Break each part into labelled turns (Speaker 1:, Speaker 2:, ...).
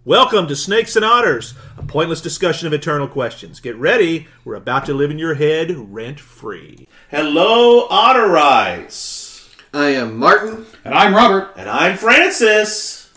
Speaker 1: Welcome to Snakes and Otters, a pointless discussion of eternal questions. Get ready, we're about to live in your head rent-free. Hello, Otterites!
Speaker 2: I am Martin.
Speaker 3: And I'm Robert.
Speaker 1: And I'm Francis.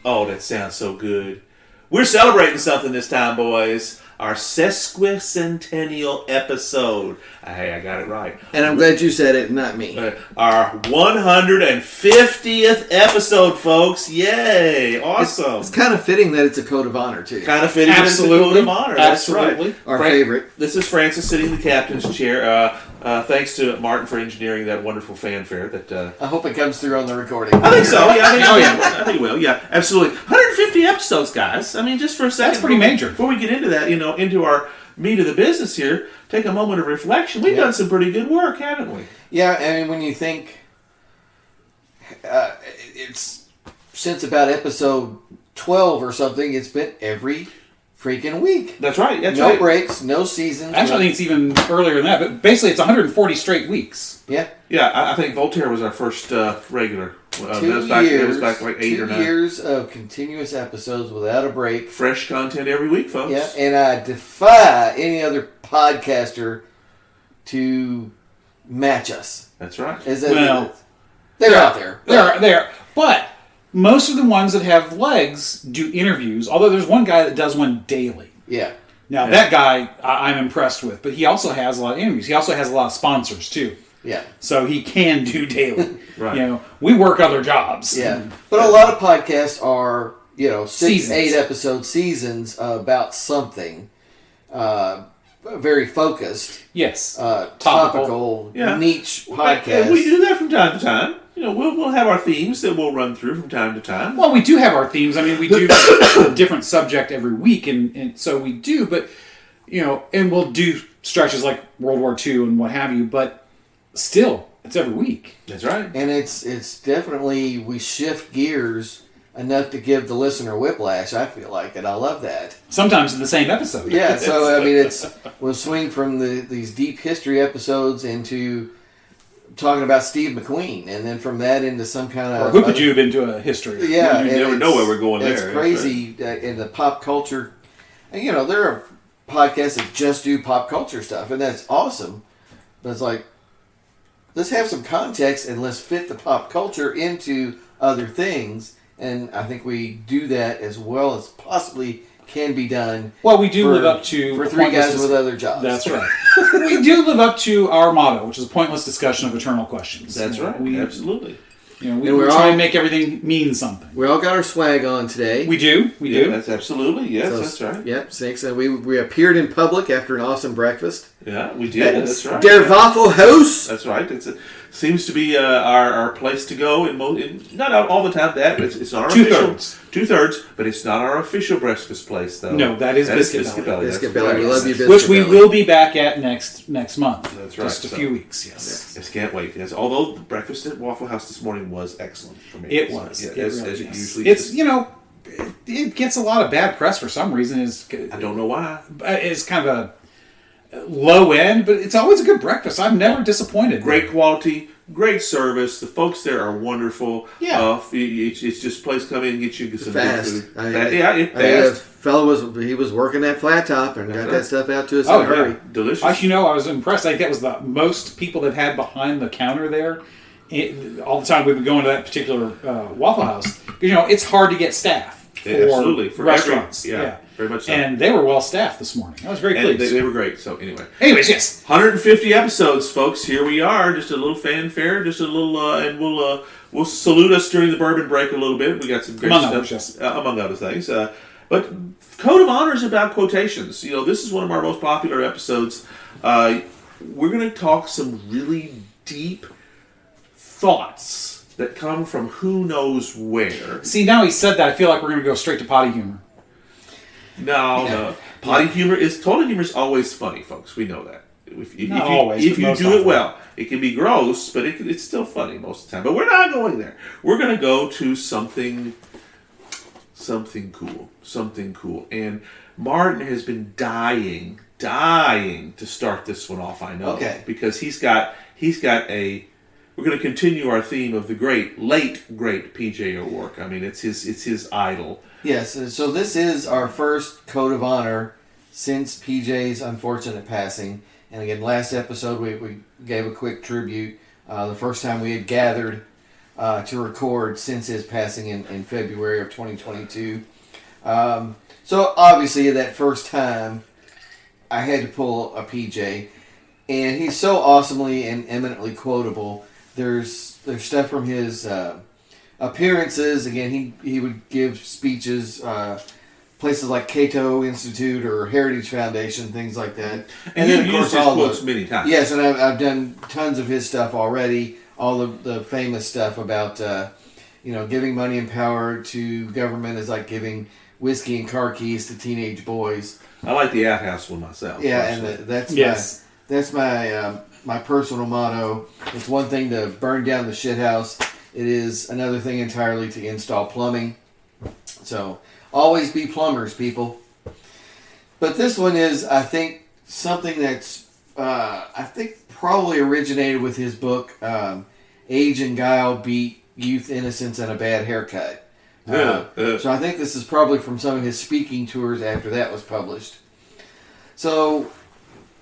Speaker 1: Oh, that sounds so good. We're celebrating something this time, boys. Our sesquicentennial episode. Hey, I got it right.
Speaker 2: And I'm glad you said it, not me.
Speaker 1: Our 150th episode, folks. Yay. Awesome.
Speaker 2: It's kind of fitting that it's a code of honor, too.
Speaker 1: Kind of fitting that it's a code of honor. That's
Speaker 3: Absolutely.
Speaker 1: right.
Speaker 2: Our favorite.
Speaker 1: This is Francis sitting in the captain's chair. Thanks to Martin for engineering that wonderful fanfare. That
Speaker 2: I hope it comes through on the recording.
Speaker 1: I think so. Yeah, I think it will. Yeah, absolutely. 150 episodes, guys. I mean, just for a second.
Speaker 3: That's pretty major.
Speaker 1: Before we get into that, into our meat of the business here, take a moment of reflection. We've done some pretty good work, haven't we?
Speaker 2: Yeah, I mean, when you think it's since about episode 12 or something, it's been every freaking week.
Speaker 1: That's right.
Speaker 2: No breaks, no seasons.
Speaker 3: Actually, I think it's even earlier than that, but basically it's 140 straight weeks.
Speaker 2: Yeah.
Speaker 1: Yeah, I think Voltaire was our first regular. That was back like 8 or 9.
Speaker 2: 2 years of continuous episodes without a break.
Speaker 1: Fresh content every week, folks.
Speaker 2: Yeah, and I defy any other podcaster to match us.
Speaker 1: That's right.
Speaker 2: They're out there.
Speaker 3: They're but most of the ones that have legs do interviews, although there's one guy that does one daily.
Speaker 2: Yeah.
Speaker 3: Now, that guy I'm impressed with, but he also has a lot of interviews. He also has a lot of sponsors, too.
Speaker 2: Yeah.
Speaker 3: So he can do daily.
Speaker 1: Right.
Speaker 3: We work other jobs.
Speaker 2: Yeah. But a lot of podcasts are, 6,
Speaker 3: Seasons.
Speaker 2: 8 episode seasons about something very focused.
Speaker 3: Yes.
Speaker 2: Topical, niche podcast.
Speaker 1: And we do that from time to time. We'll have our themes that we'll run through from time to time.
Speaker 3: Well, we do have our themes. I mean, we do a different subject every week, and so we do, but, and we'll do stretches like World War II and what have you, but still, it's every week.
Speaker 1: That's right.
Speaker 2: And it's definitely, we shift gears enough to give the listener whiplash, I feel like, and I love that.
Speaker 3: Sometimes in the same episode.
Speaker 2: Yeah, so, I mean, we'll swing from these deep history episodes into talking about Steve McQueen, and then from that into some kind of...
Speaker 3: Or Hoopajube into a history.
Speaker 2: Yeah.
Speaker 1: You never know where we're going there.
Speaker 2: It's crazy in the pop culture. And, there are podcasts that just do pop culture stuff, and that's awesome. But it's like, let's have some context and let's fit the pop culture into other things. And I think we do that as well as possibly can be done.
Speaker 3: Well, we do live up to...
Speaker 2: For 3 guys with other jobs.
Speaker 3: That's right. We do live up to our motto, which is a pointless discussion of eternal questions.
Speaker 1: That's right. Absolutely.
Speaker 3: We try and make everything mean something.
Speaker 2: We all got our swag on today.
Speaker 3: We do. We do.
Speaker 1: That's absolutely. Yes, that's right.
Speaker 2: Yep, Snakes. We appeared in public after an awesome breakfast.
Speaker 1: Yeah, we did. That's right.
Speaker 2: Der Waffle House.
Speaker 1: That's right. Seems to be our place to go not all the time. It's not our two-thirds, but it's not our official breakfast place though.
Speaker 3: No, that is Biscuit Belly.
Speaker 2: Biscuit Belly. We love you, Biscuit
Speaker 3: Which we
Speaker 2: Belly.
Speaker 3: will be back at next month.
Speaker 1: That's right.
Speaker 3: Just a few weeks. Yes.
Speaker 1: Yes, can't wait. Yes, although the breakfast at Waffle House this morning was excellent for me.
Speaker 3: It was.
Speaker 1: Yeah,
Speaker 3: It
Speaker 1: as
Speaker 3: really
Speaker 1: it
Speaker 3: is.
Speaker 1: usually
Speaker 3: It's
Speaker 1: is.
Speaker 3: it gets a lot of bad press for some reason.
Speaker 1: I don't know why.
Speaker 3: It's kind of a low end, but it's always a good breakfast. I'm never disappointed.
Speaker 1: Great quality, great service. The folks there are wonderful.
Speaker 3: Yeah.
Speaker 1: It's just a place to come in and get you some
Speaker 2: fast.
Speaker 1: good food.
Speaker 2: It's fast. Fellow was working that flat top and got that stuff out to us in a hurry.
Speaker 1: Delicious.
Speaker 3: Actually, I was impressed. I think that was the most people they've had behind the counter there. All the time we've been going to that particular Waffle House. It's hard to get staff for restaurants.
Speaker 1: Very much so.
Speaker 3: And they were well staffed this morning. I was very pleased.
Speaker 1: They were great. So anyway.
Speaker 3: Anyways, yes.
Speaker 1: 150 episodes, folks. Here we are. Just a little fanfare. Just a little, and we'll salute us during the bourbon break a little bit. We got some great stuff, among other things. But Code of Honor is about quotations. This is one of our most popular episodes. We're going to talk some really deep thoughts that come from who knows where.
Speaker 3: See, now he said that, I feel like we're going to go straight to potty humor.
Speaker 1: No. Total humor is always funny, folks. We know that. If you do it well, it can be gross, but it's still funny most of the time. But we're not going there. We're going to go to something something cool. Something cool. And Martin has been dying to start this one off, I know.
Speaker 2: Okay.
Speaker 1: Because he's got a... We're going to continue our theme of the late great P.J. O'Rourke. I mean, it's his idol.
Speaker 2: Yes, so this is our first Code of Honor since PJ's unfortunate passing. And again, last episode we gave a quick tribute. The first time we had gathered to record since his passing in February of 2022. So obviously that first time I had to pull a PJ. And he's so awesomely and eminently quotable. There's stuff from his appearances. Again, he would give speeches, places like Cato Institute or Heritage Foundation, things like that.
Speaker 1: And then, of course, his quotes many times.
Speaker 2: Yes, and I've done tons of his stuff already. All of the famous stuff about giving money and power to government is like giving whiskey and car keys to teenage boys.
Speaker 1: I like the outhouse one myself.
Speaker 2: Yeah, personally. And that's my personal motto. It's one thing to burn down the shithouse. It is another thing entirely to install plumbing. So always be plumbers, people. But this one is, I think, something that's probably originated with his book, Age and Guile Beat Youth Innocence and a Bad Haircut. So I think this is probably from some of his speaking tours after that was published. So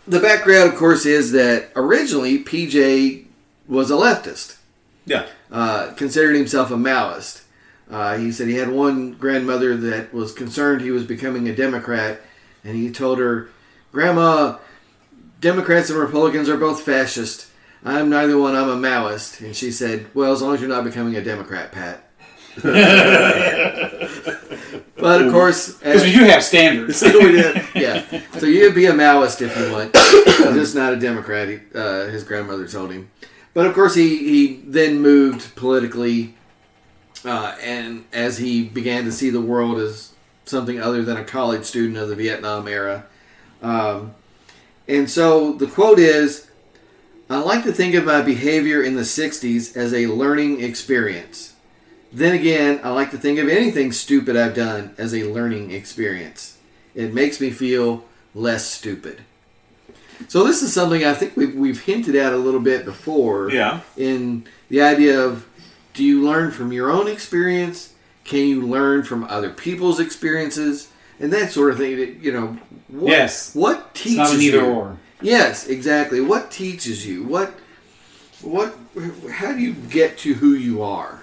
Speaker 2: the background, of course, is that originally PJ was a leftist.
Speaker 1: Yeah.
Speaker 2: Considered himself a Maoist. He said he had one grandmother that was concerned he was becoming a Democrat, and he told her, "Grandma, Democrats and Republicans are both fascist. I'm neither one, I'm a Maoist." And she said, "Well, as long as you're not becoming a Democrat, Pat." But of course,
Speaker 3: because we do have standards.
Speaker 2: So we did, yeah. So you'd be a Maoist if you want, just not a Democrat. His grandmother told him. But of course, he then moved politically, and as he began to see the world as something other than a college student of the Vietnam era. And so the quote is, "I like to think of my behavior in the 60s as a learning experience. Then again, I like to think of anything stupid I've done as a learning experience. It makes me feel less stupid." So this is something I think we've hinted at a little bit before.
Speaker 1: Yeah.
Speaker 2: In the idea of, do you learn from your own experience? Can you learn from other people's experiences? And that sort of thing. What teaches you?
Speaker 3: It's not an either or.
Speaker 2: Yes, exactly. What teaches you? How do you get to who you are?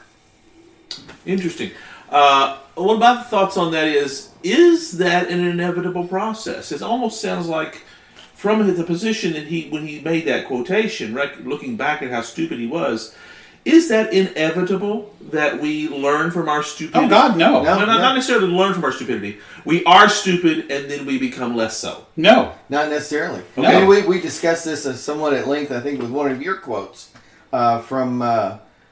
Speaker 1: Interesting. What my thoughts on that is that an inevitable process? It almost sounds like, from the position that when he made that quotation, right, looking back at how stupid he was, is that inevitable that we learn from our stupidity?
Speaker 3: Oh God, no.
Speaker 1: Not necessarily learn from our stupidity. We are stupid and then we become less so.
Speaker 3: No.
Speaker 2: Not necessarily.
Speaker 1: Okay.
Speaker 2: I mean, we discussed this somewhat at length, I think, with one of your quotes from...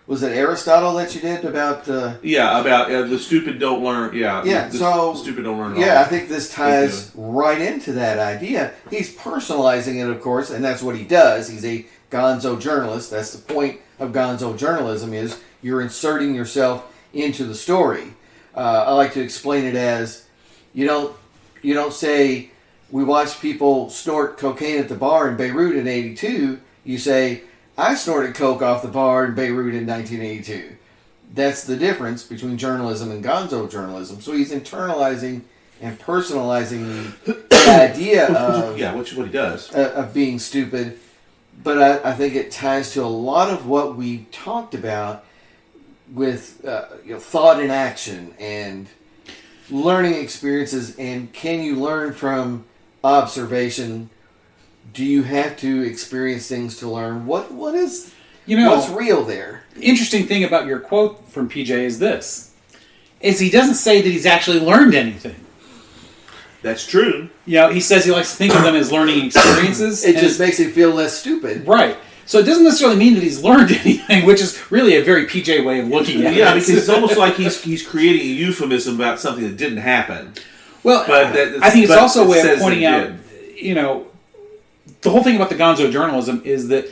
Speaker 2: was it Aristotle that you did about...
Speaker 1: about the stupid don't learn... the stupid don't learn at all.
Speaker 2: Yeah, I think this ties right into that idea. He's personalizing it, of course, and that's what he does. He's a gonzo journalist. That's the point of gonzo journalism, is you're inserting yourself into the story. I like to explain it as, you don't say, we watched people snort cocaine at the bar in Beirut in 82. You say, I snorted coke off the bar in Beirut in 1982. That's the difference between journalism and gonzo journalism. So he's internalizing and personalizing the idea of...
Speaker 1: which is what he does.
Speaker 2: Of being stupid. But I think it ties to a lot of what we talked about with thought and action and learning experiences. And can you learn from observation? Do you have to experience things to learn? What's real there?
Speaker 3: The interesting thing about your quote from PJ is this. He doesn't say that he's actually learned anything.
Speaker 1: That's true.
Speaker 3: He says he likes to think of them as learning experiences.
Speaker 2: It just makes him feel less stupid.
Speaker 3: Right. So it doesn't necessarily mean that he's learned anything, which is really a very PJ way of looking at it.
Speaker 1: Yeah, because it's almost like he's creating a euphemism about something that didn't happen.
Speaker 3: Well, I think it's also a way of pointing out, the whole thing about the gonzo journalism is that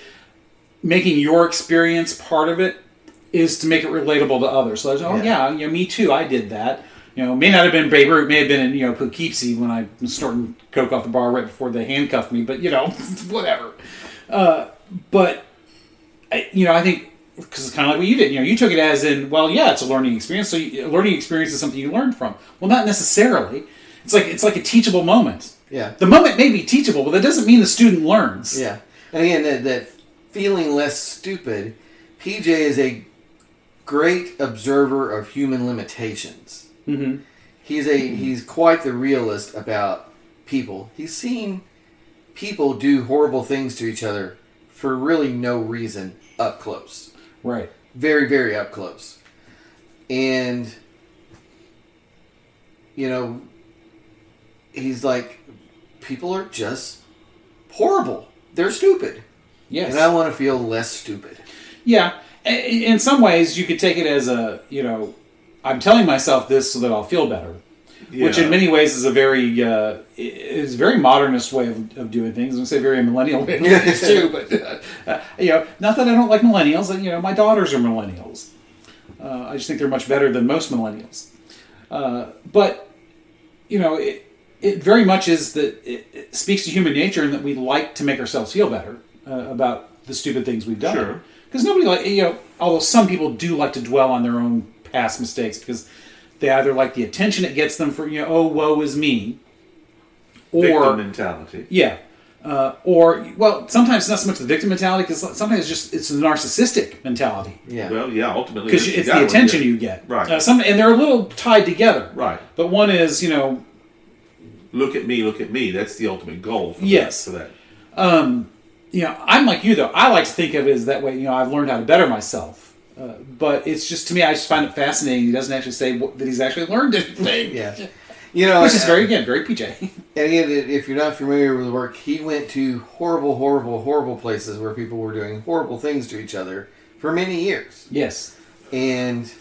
Speaker 3: making your experience part of it is to make it relatable to others. So there's, me too, I did that. may not have been Babe Ruth, may have been in, Poughkeepsie when I was snorting coke off the bar right before they handcuffed me, but, whatever. But, I think, because it's kind of like what you did. You took it as in, well, yeah, it's a learning experience. So a learning experience is something you learn from. Well, not necessarily. It's like a teachable moment.
Speaker 2: Yeah.
Speaker 3: The moment may be teachable, but that doesn't mean the student learns.
Speaker 2: Yeah. And again, that feeling less stupid, PJ is a great observer of human limitations.
Speaker 3: Mm-hmm.
Speaker 2: He's quite the realist about people. He's seen people do horrible things to each other for really no reason up close.
Speaker 3: Right.
Speaker 2: Very, very up close. And, he's like, people are just horrible. They're stupid.
Speaker 3: Yes.
Speaker 2: And I want to feel less stupid.
Speaker 3: Yeah. In some ways, you could take it as I'm telling myself this so that I'll feel better. Yeah. Which in many ways is a very modernist way of doing things. I'm going to say very millennial way of doing things too. But, not that I don't like millennials. My daughters are millennials. I just think they're much better than most millennials. But, it very much is that it speaks to human nature and that we like to make ourselves feel better about the stupid things we've done.
Speaker 1: Sure.
Speaker 3: Because nobody although some people do like to dwell on their own past mistakes because they either like the attention it gets them for, oh, woe is me. Or
Speaker 1: victim mentality.
Speaker 3: Yeah. Or sometimes it's not so much the victim mentality because sometimes it's the narcissistic mentality.
Speaker 1: Yeah. Well, yeah, ultimately.
Speaker 3: Because it's the attention you get.
Speaker 1: Right.
Speaker 3: And they're a little tied together.
Speaker 1: Right.
Speaker 3: But one is,
Speaker 1: look at me. That's the ultimate goal for that.
Speaker 3: I'm like you, though. I like to think of it as that way, I've learned how to better myself. But it's just, to me, I just find it fascinating. He doesn't actually say that he's actually learned anything.
Speaker 2: Yeah.
Speaker 3: Which is very PJ.
Speaker 2: And again, if you're not familiar with the work, he went to horrible, horrible, horrible places where people were doing horrible things to each other for many years.
Speaker 3: Yes.
Speaker 2: And,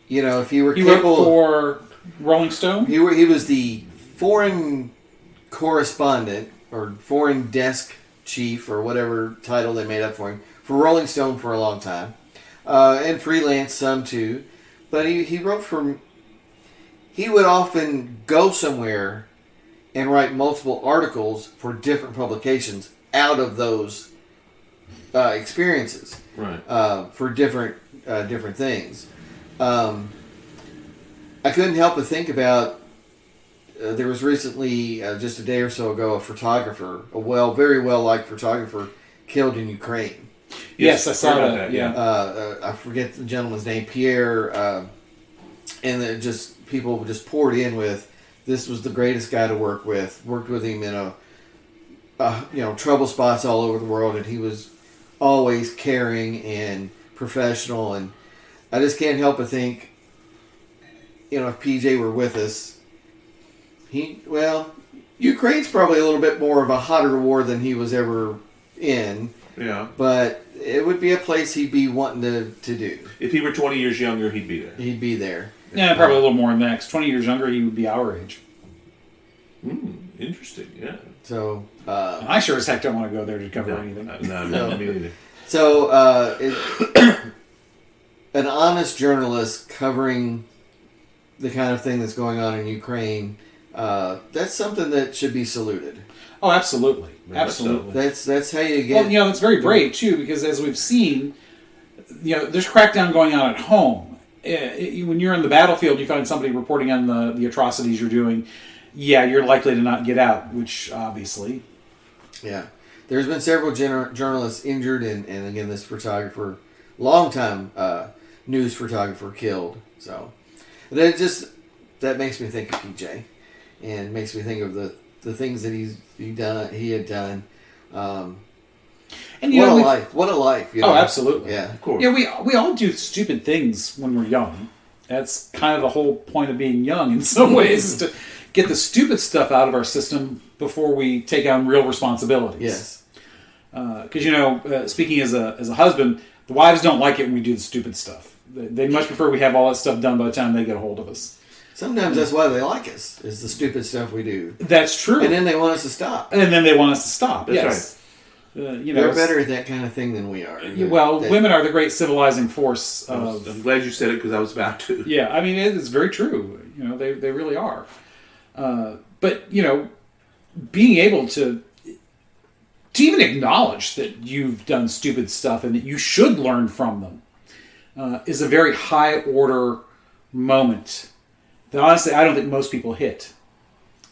Speaker 2: if you were
Speaker 3: He worked for Rolling Stone?
Speaker 2: He was the foreign correspondent or foreign desk chief or whatever title they made up for him for Rolling Stone for a long time. And freelance some too. But he wrote for... He would often go somewhere and write multiple articles for different publications out of those experiences.
Speaker 1: Right.
Speaker 2: For different things. I couldn't help but think about... there was recently, just a day or so ago, a photographer, very well-liked photographer, killed in Ukraine.
Speaker 3: Yes, I saw that.
Speaker 2: Yeah. I forget the gentleman's name, Pierre, and people just poured in with, this was the greatest guy to work with. Worked with him in trouble spots all over the world, and he was always caring and professional. And I just can't help but think, if PJ were with us, Ukraine's probably a little bit more of a hotter war than he was ever in.
Speaker 1: Yeah.
Speaker 2: But it would be a place he'd be wanting to do.
Speaker 1: If he were 20 years younger, he'd be there.
Speaker 2: He'd be there.
Speaker 3: Yeah, probably a little more than that. 'Cause 20 years younger, he would be our age.
Speaker 1: Interesting, yeah.
Speaker 2: So...
Speaker 3: I sure as heck don't want to go there to cover anything.
Speaker 1: No, me neither.
Speaker 2: So, an honest journalist covering the kind of thing that's going on in Ukraine, that's something that should be saluted.
Speaker 3: Oh, absolutely.
Speaker 1: Yeah,
Speaker 3: Absolutely.
Speaker 2: That's how you get...
Speaker 3: Well, it's very brave, too, because as we've seen, there's crackdown going on at home. When you're in the battlefield, you find somebody reporting on the atrocities you're doing, you're likely to not get out, which obviously...
Speaker 2: Yeah. There's been several journalists injured, and again, this photographer, long-time news photographer, killed. So, that makes me think of PJ, and makes me think of the things that he had done.
Speaker 3: And
Speaker 2: what a life!
Speaker 3: Oh, absolutely.
Speaker 2: Yeah,
Speaker 1: of course.
Speaker 3: Yeah, we all do stupid things when we're young. That's kind of the whole point of being young in some ways, is to get the stupid stuff out of our system before we take on real responsibilities.
Speaker 2: Yes.
Speaker 3: Because, speaking as a husband, the wives don't like it when we do the stupid stuff. They much prefer we have all that stuff done by the time they get a hold of us.
Speaker 2: Sometimes that's why they like us, is the stupid stuff we do.
Speaker 3: That's true.
Speaker 2: And then they want us to stop.
Speaker 3: That's
Speaker 1: right.
Speaker 2: They're better at that kind of thing than we are.
Speaker 3: Women are the great civilizing force.
Speaker 1: I'm glad you said it because I was about to.
Speaker 3: Yeah, I mean, it is very true. They really are. But, being able to even acknowledge that you've done stupid stuff and that you should learn from them is a very high order moment that honestly I don't think most people hit.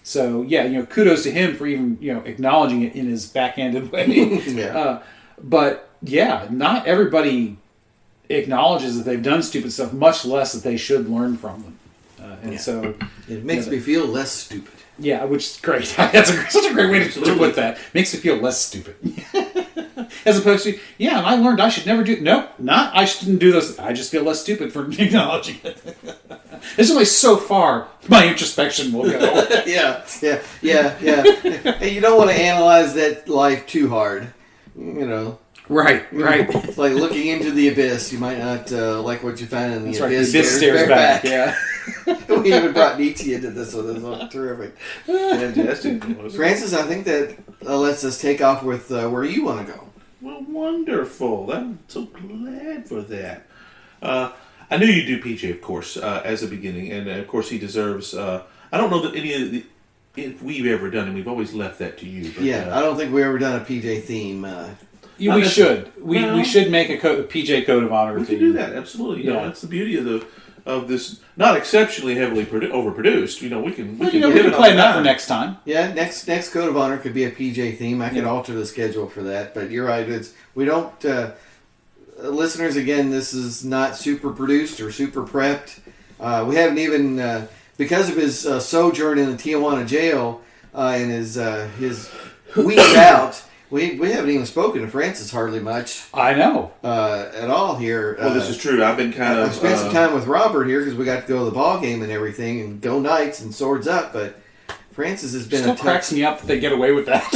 Speaker 3: So kudos to him for even acknowledging it in his backhanded way.
Speaker 2: Yeah.
Speaker 3: But not everybody acknowledges that they've done stupid stuff, much less that they should learn from them. So
Speaker 2: it makes me feel less stupid.
Speaker 3: Yeah, which is great. That's such a great way to put that. Makes me feel less stupid. As opposed to, and I learned I should never do... Nope, I shouldn't do those. I just feel less stupid for acknowledging it. There's only so far my introspection will go.
Speaker 2: Yeah. And you don't want to analyze that life too hard.
Speaker 3: Right.
Speaker 2: It's like looking into the abyss. You might not like what you find in the abyss.
Speaker 3: The abyss stares back. Yeah.
Speaker 2: We even brought Nietzsche into this one. This was terrific.
Speaker 1: Fantastic.
Speaker 2: Francis, I think that lets us take off with where you want to go.
Speaker 1: Well, wonderful. I'm so glad for that. I knew you'd do PJ, of course, as a beginning. And, of course, he deserves... I don't know that any of if we've ever done it. We've always left that to you. But,
Speaker 2: I don't think we've ever done a PJ theme.
Speaker 3: We should. We should make a PJ Code of Honor.
Speaker 1: We can do that, absolutely. That's the beauty of this, not exceptionally heavily overproduced. We can
Speaker 3: plan that for next time.
Speaker 2: Yeah, next Code of Honor could be a PJ theme. I could alter the schedule for that, but you're right. We don't. Listeners, again, this is not super produced or super prepped. We haven't even because of his sojourn in the Tijuana jail and his week out. We haven't even spoken to Francis hardly much.
Speaker 3: I know.
Speaker 2: At all here.
Speaker 1: Well, this is true. I've been I've
Speaker 2: spent some time with Robert here because we got to go to the ball game and everything and go Knights and Swords Up, but Francis has been
Speaker 3: still cracks me up that they get away with that.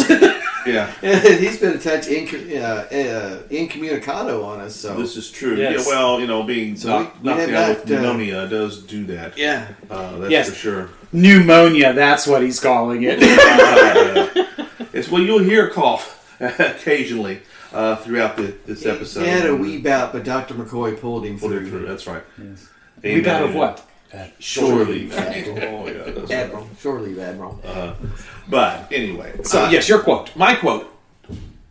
Speaker 1: Yeah.
Speaker 2: He's been a touch incommunicado on us. So
Speaker 1: this is true.
Speaker 3: Yes.
Speaker 1: Yeah, well, being knocked out with pneumonia does do that.
Speaker 2: Yeah.
Speaker 1: That's for sure.
Speaker 3: Pneumonia, that's what he's calling it.
Speaker 1: You'll hear a cough occasionally throughout this episode.
Speaker 2: He had a wee bout, but Dr. McCoy pulled him through.
Speaker 1: That's right.
Speaker 3: Yes. Wee bout of what?
Speaker 1: Shore leave. Oh, yeah, that's
Speaker 2: Admiral. Right. Shore leave, Admiral.
Speaker 1: But anyway.
Speaker 3: So, yes, your quote.
Speaker 1: My quote.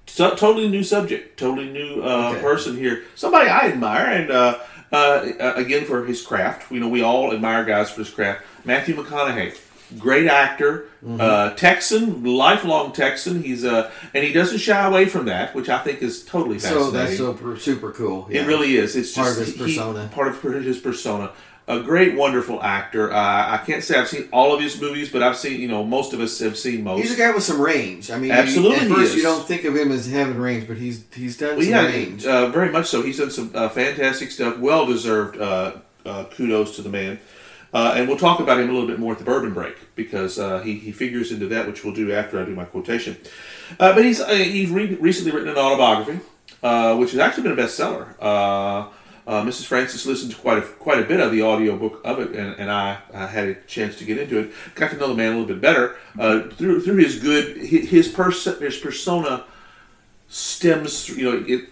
Speaker 1: Totally new subject. Totally new person here. Somebody I admire, and again, for his craft. We all admire guys for his craft. Matthew McConaughey. Great actor, Texan, lifelong Texan. He's and he doesn't shy away from that, which I think is totally fascinating.
Speaker 2: So that's super cool. Yeah.
Speaker 1: It really is. It's
Speaker 2: part
Speaker 1: just
Speaker 2: of his persona.
Speaker 1: Part of his persona. A great, wonderful actor. I can't say I've seen all of his movies, but I've seen. Most of us have seen most.
Speaker 2: He's a guy with some range. I mean,
Speaker 1: absolutely.
Speaker 2: At first, you don't think of him as having range, but he's done some range.
Speaker 1: Very much so. He's done some fantastic stuff. Well deserved. Kudos to the man. And we'll talk about him a little bit more at the bourbon break because he figures into that, which we'll do after I do my quotation. But he's recently written an autobiography, which has actually been a bestseller. Mrs. Francis listened to quite a bit of the audiobook of it, and I had a chance to get into it. Got to know the man a little bit better through his persona stems through, it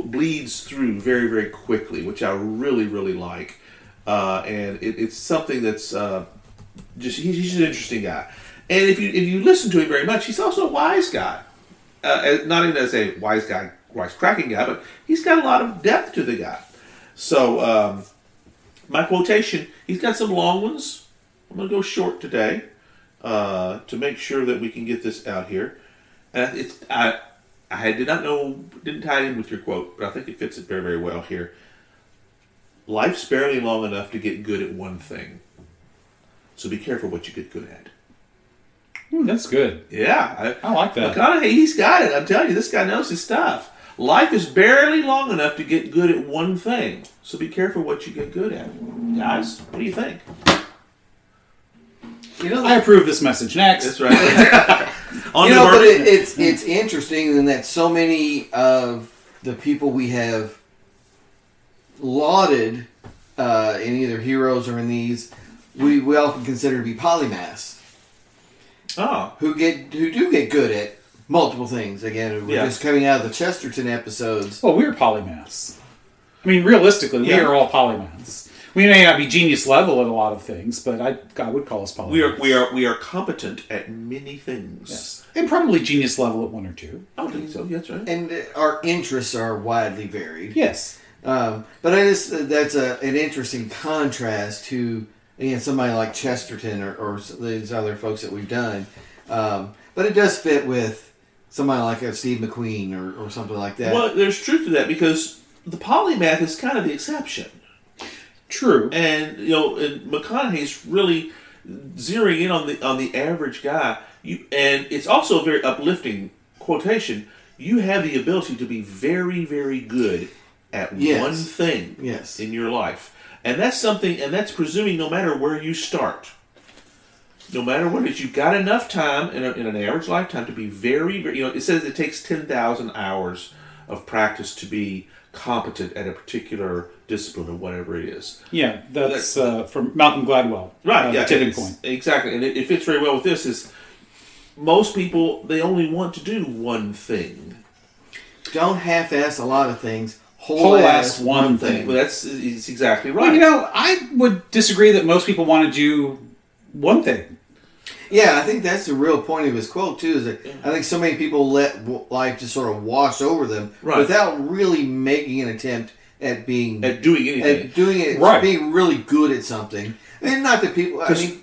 Speaker 1: bleeds through very, very quickly, which I really, really like. And it's something that's he's an interesting guy. And if you listen to him very much, he's also a wise guy. Not even as a wise cracking guy, but he's got a lot of depth to the guy. So my quotation, he's got some long ones. I'm going to go short today to make sure that we can get this out here. And I didn't tie it in with your quote, but I think it fits it very, very well here. Life's barely long enough to get good at one thing. So be careful what you get good at.
Speaker 3: Ooh, that's good.
Speaker 1: Yeah.
Speaker 3: I like that.
Speaker 1: McConaughey, he's got it. I'm telling you, this guy knows his stuff. Life is barely long enough to get good at one thing. So be careful what you get good at. Guys, what do you think?
Speaker 3: I approve this message. Next.
Speaker 1: That's right.
Speaker 2: But it's interesting in that so many of the people we have lauded in either heroes or in these, we often consider to be polymaths.
Speaker 1: Oh.
Speaker 2: Who do get good at multiple things. Again, we're just coming out of the Chesterton episodes.
Speaker 3: Well, we're polymaths. I mean, realistically, we are all polymaths. We may not be genius level at a lot of things, but I would call us polymaths.
Speaker 1: We are competent at many things.
Speaker 3: Yes. And probably genius level at one or two.
Speaker 1: I would think so. Yeah, that's right.
Speaker 2: And our interests are widely varied.
Speaker 3: Yes.
Speaker 2: But that's an interesting contrast to, again, somebody like Chesterton or these other folks that we've done. But it does fit with somebody like a Steve McQueen or something like that.
Speaker 1: Well, there's truth to that because the polymath is kind of the exception.
Speaker 3: True.
Speaker 1: And McConaughey's really zeroing in on the average guy. And it's also a very uplifting quotation. You have the ability to be very, very good at one thing in your life. And that's something, and that's presuming no matter where you start. No matter what it is, you've got enough time in an average lifetime to be very, very, it says it takes 10,000 hours of practice to be competent at a particular discipline or whatever it is.
Speaker 3: Yeah, that's from Malcolm Gladwell.
Speaker 1: Right,
Speaker 3: The Tipping Point.
Speaker 1: Exactly. And it fits very well with this is most people, they only want to do one thing.
Speaker 2: Don't half-ass a lot of things. Whole-ass one thing.
Speaker 1: Well, it's exactly right.
Speaker 3: Well, I would disagree that most people want to do one thing.
Speaker 2: Yeah, I think that's the real point of his quote, too, is that I think so many people let life just sort of wash over them without really making an attempt at doing anything. At doing it, being really good at something. And not that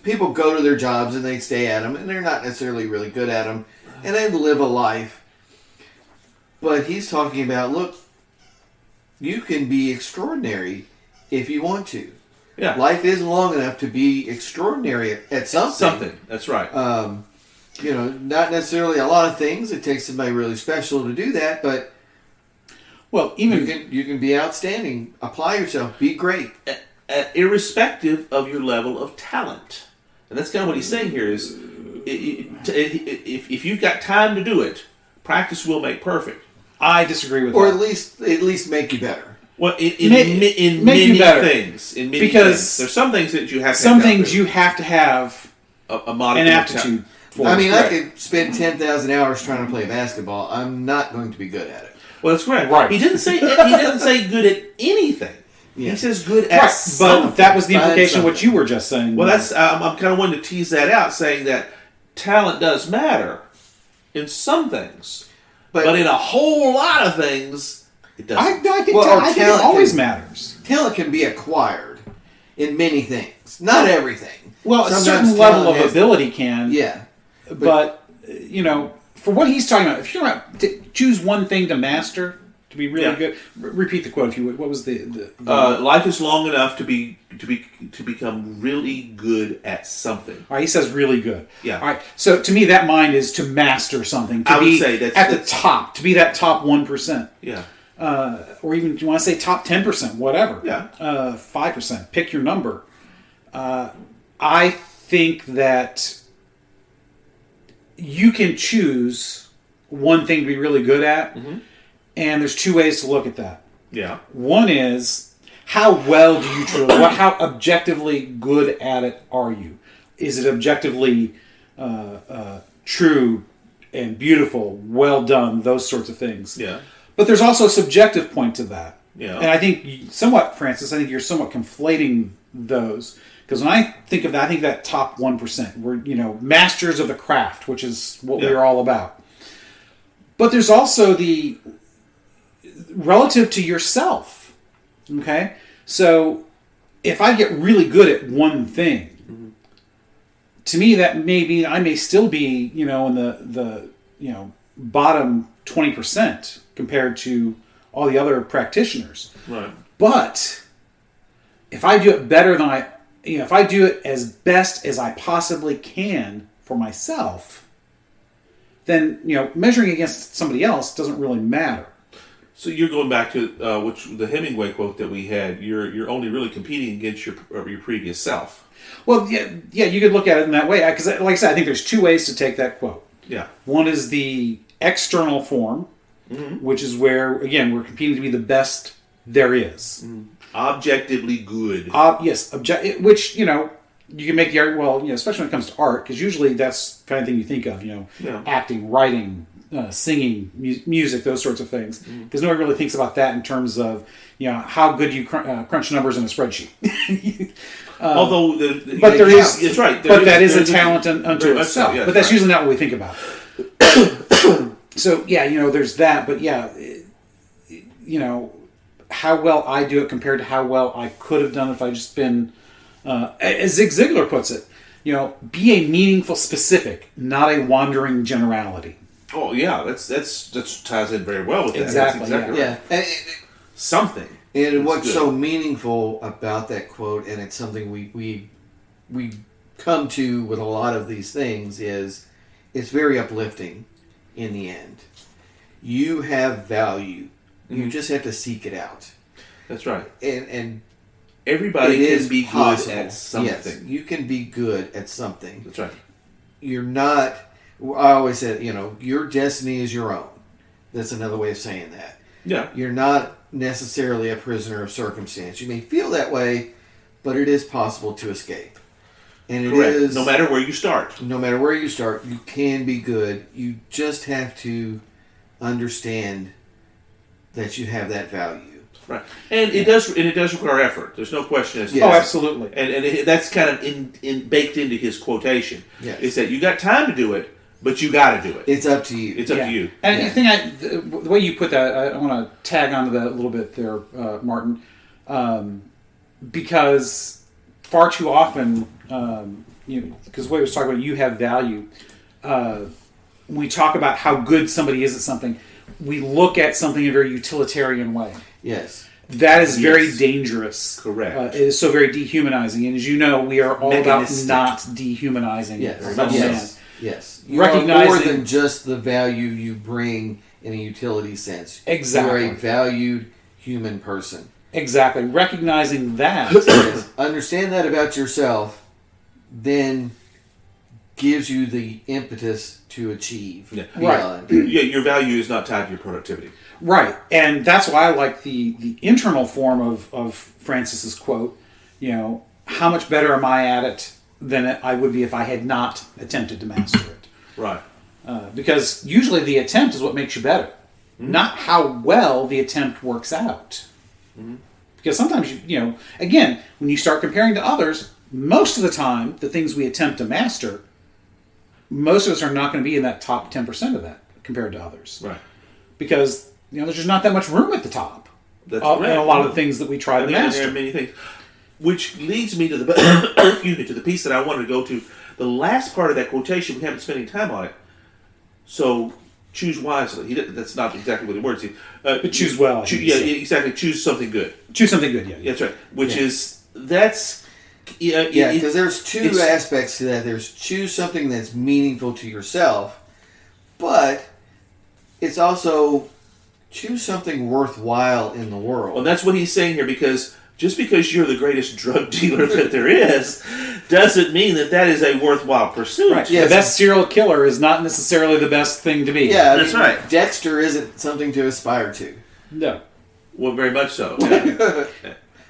Speaker 2: people go to their jobs and they stay at them, and they're not necessarily really good at them, and they live a life. But he's talking about, look, you can be extraordinary if you want to.
Speaker 1: Yeah.
Speaker 2: Life is long enough to be extraordinary at something.
Speaker 1: Something. That's right.
Speaker 2: Not necessarily a lot of things. It takes somebody really special to do that, but
Speaker 3: even
Speaker 2: you can be outstanding. Apply yourself. Be great.
Speaker 1: Irrespective of your level of talent. And that's kind of what he's saying here is if you've got time to do it, practice will make perfect.
Speaker 3: I disagree with that.
Speaker 2: Or at least make you better.
Speaker 1: Well, in many things. Because there's some things that you have to
Speaker 3: some things you have to have
Speaker 1: a
Speaker 3: an aptitude for.
Speaker 2: I mean, I could spend 10,000 hours trying to play basketball. I'm not going to be good at it.
Speaker 1: Well, that's correct.
Speaker 3: Right.
Speaker 1: He didn't say good at anything. Yeah. He says good at something.
Speaker 3: But that was the implication of what you were just saying.
Speaker 1: Well, that's I'm kind of wanting to tease that out, saying that talent does matter in some things, but in a whole lot of things. It doesn't.
Speaker 3: I think it always matters.
Speaker 2: Talent can be acquired in many things. Not everything.
Speaker 3: Well, a certain level of ability can.
Speaker 2: Yeah.
Speaker 3: But for what he's talking about, if you're about to choose one thing to master, to be really good, repeat the quote if you would. What was the
Speaker 1: life is long enough to become really good at something.
Speaker 3: All right, he says really good.
Speaker 1: Yeah.
Speaker 3: All right. So to me, that mind is to master something. To be at the top. To be that top 1%.
Speaker 1: Yeah.
Speaker 3: Or even if you want to say top 10%, whatever.
Speaker 1: Yeah.
Speaker 3: 5%. Pick your number. I think that you can choose one thing to be really good at, and there's two ways to look at that.
Speaker 1: Yeah.
Speaker 3: One is, how well do you truly, how objectively good at it are you? Is it objectively true and beautiful, well done, those sorts of things?
Speaker 1: Yeah.
Speaker 3: But there's also a subjective point to that.
Speaker 1: Yeah.
Speaker 3: And I think Francis, you're somewhat conflating those. Because when I think of that, I think that top 1%. We're, masters of the craft, which is what we're all about. But there's also the relative to yourself. Okay? So if I get really good at one thing, to me that maybe I may still be, in the bottom 20% compared to all the other practitioners.
Speaker 1: Right.
Speaker 3: But if I do it better than if I do it as best as I possibly can for myself, then, measuring against somebody else doesn't really matter.
Speaker 1: So you're going back to the Hemingway quote that we had. You're only really competing against your previous self.
Speaker 3: Well, yeah, you could look at it in that way. Because, like I said, I think there's two ways to take that quote.
Speaker 1: Yeah.
Speaker 3: One is the external form, which is where, again, we're competing to be the best there is.
Speaker 1: Objectively good.
Speaker 3: Yes, which, you can make the argument, well, especially when it comes to art, because usually that's the kind of thing you think of, acting, writing, singing, music, those sorts of things, because nobody really thinks about that in terms of how good you crunch numbers in a spreadsheet.
Speaker 1: Although,
Speaker 3: but there is,
Speaker 1: it's right.
Speaker 3: That is a talent unto itself.
Speaker 1: Yeah,
Speaker 3: but that's usually not what we think about. So there's that. But how well I do it compared to how well I could have done if I just been, as Zig Ziglar puts it, be a meaningful specific, not a wandering generality.
Speaker 1: Oh yeah, that ties in very well with that.
Speaker 3: Exactly.
Speaker 1: That's exactly right.
Speaker 2: Yeah.
Speaker 1: Something.
Speaker 2: And what's so meaningful about that quote, and it's something we come to with a lot of these things, is it's very uplifting in the end. You have value. You just have to seek it out.
Speaker 1: That's right.
Speaker 2: And
Speaker 1: everybody can be
Speaker 2: possible.
Speaker 1: good at something.
Speaker 2: Yes, you can be good at something.
Speaker 1: That's right.
Speaker 2: You're not... I always said, your destiny is your own. That's another way of saying that.
Speaker 1: Yeah.
Speaker 2: You're not necessarily a prisoner of circumstance. You may feel that way, but it is possible to escape. And it is...
Speaker 1: No matter where you start.
Speaker 2: No matter where you start, you can be good. You just have to understand that you have that value.
Speaker 1: Right. And it does require effort. There's no question as to
Speaker 3: Oh, absolutely.
Speaker 1: And that's kind of baked into his quotation.
Speaker 2: Yes.
Speaker 1: Is that you got time to do it, but you got to do it.
Speaker 2: It's up to you.
Speaker 1: It's up to you.
Speaker 3: And the thing, the way you put that, I want to tag onto that a little bit there, Martin, because far too often, because the way we was talking about you have value, when we talk about how good somebody is at something, we look at something in a very utilitarian way.
Speaker 2: Yes.
Speaker 3: That is very dangerous.
Speaker 1: Correct.
Speaker 3: It is so very dehumanizing. And as you know, we are all about not dehumanizing.
Speaker 2: Yes. Yes. You
Speaker 3: Recognizing,
Speaker 2: are more than just the value you bring in a utility sense.
Speaker 3: Exactly.
Speaker 2: You're a valued human person.
Speaker 3: Exactly. Recognizing that.
Speaker 2: Understand that about yourself, then gives you the impetus to achieve.
Speaker 1: Yeah.
Speaker 3: Right.
Speaker 1: Yeah, your value is not tied to your productivity.
Speaker 3: Right. And that's why I like the internal form of Francis's quote, how much better am I at it than I would be if I had not attempted to master it.
Speaker 1: Right.
Speaker 3: Because usually the attempt is what makes you better, not how well the attempt works out. Mm-hmm. Because sometimes, again, when you start comparing to others, most of the time, the things we attempt to master, most of us are not going to be in that top 10% of that compared to others.
Speaker 1: Right.
Speaker 3: Because, there's just not that much room at the top.
Speaker 1: That's
Speaker 3: and a lot of the things that we try to master.
Speaker 1: There are many things. Which leads me to the piece that I wanted to go to. The last part of that quotation, we haven't spent any time on it. So choose wisely. That's not exactly what the words say.
Speaker 3: But choose well.
Speaker 1: Exactly. Choose something good.
Speaker 3: Choose something good, yeah.
Speaker 1: That's right. Because
Speaker 2: there's two aspects to that. There's choose something that's meaningful to yourself, but it's also choose something worthwhile in the world.
Speaker 1: Well, that's what he's saying here, because just because you're the greatest drug dealer that there is, doesn't mean that is a worthwhile pursuit.
Speaker 3: Right. Yes. The best serial killer is not necessarily the best thing to be.
Speaker 2: Yeah,
Speaker 1: that's right.
Speaker 2: Dexter isn't something to aspire to.
Speaker 3: No.
Speaker 1: Well, very much so. Yeah.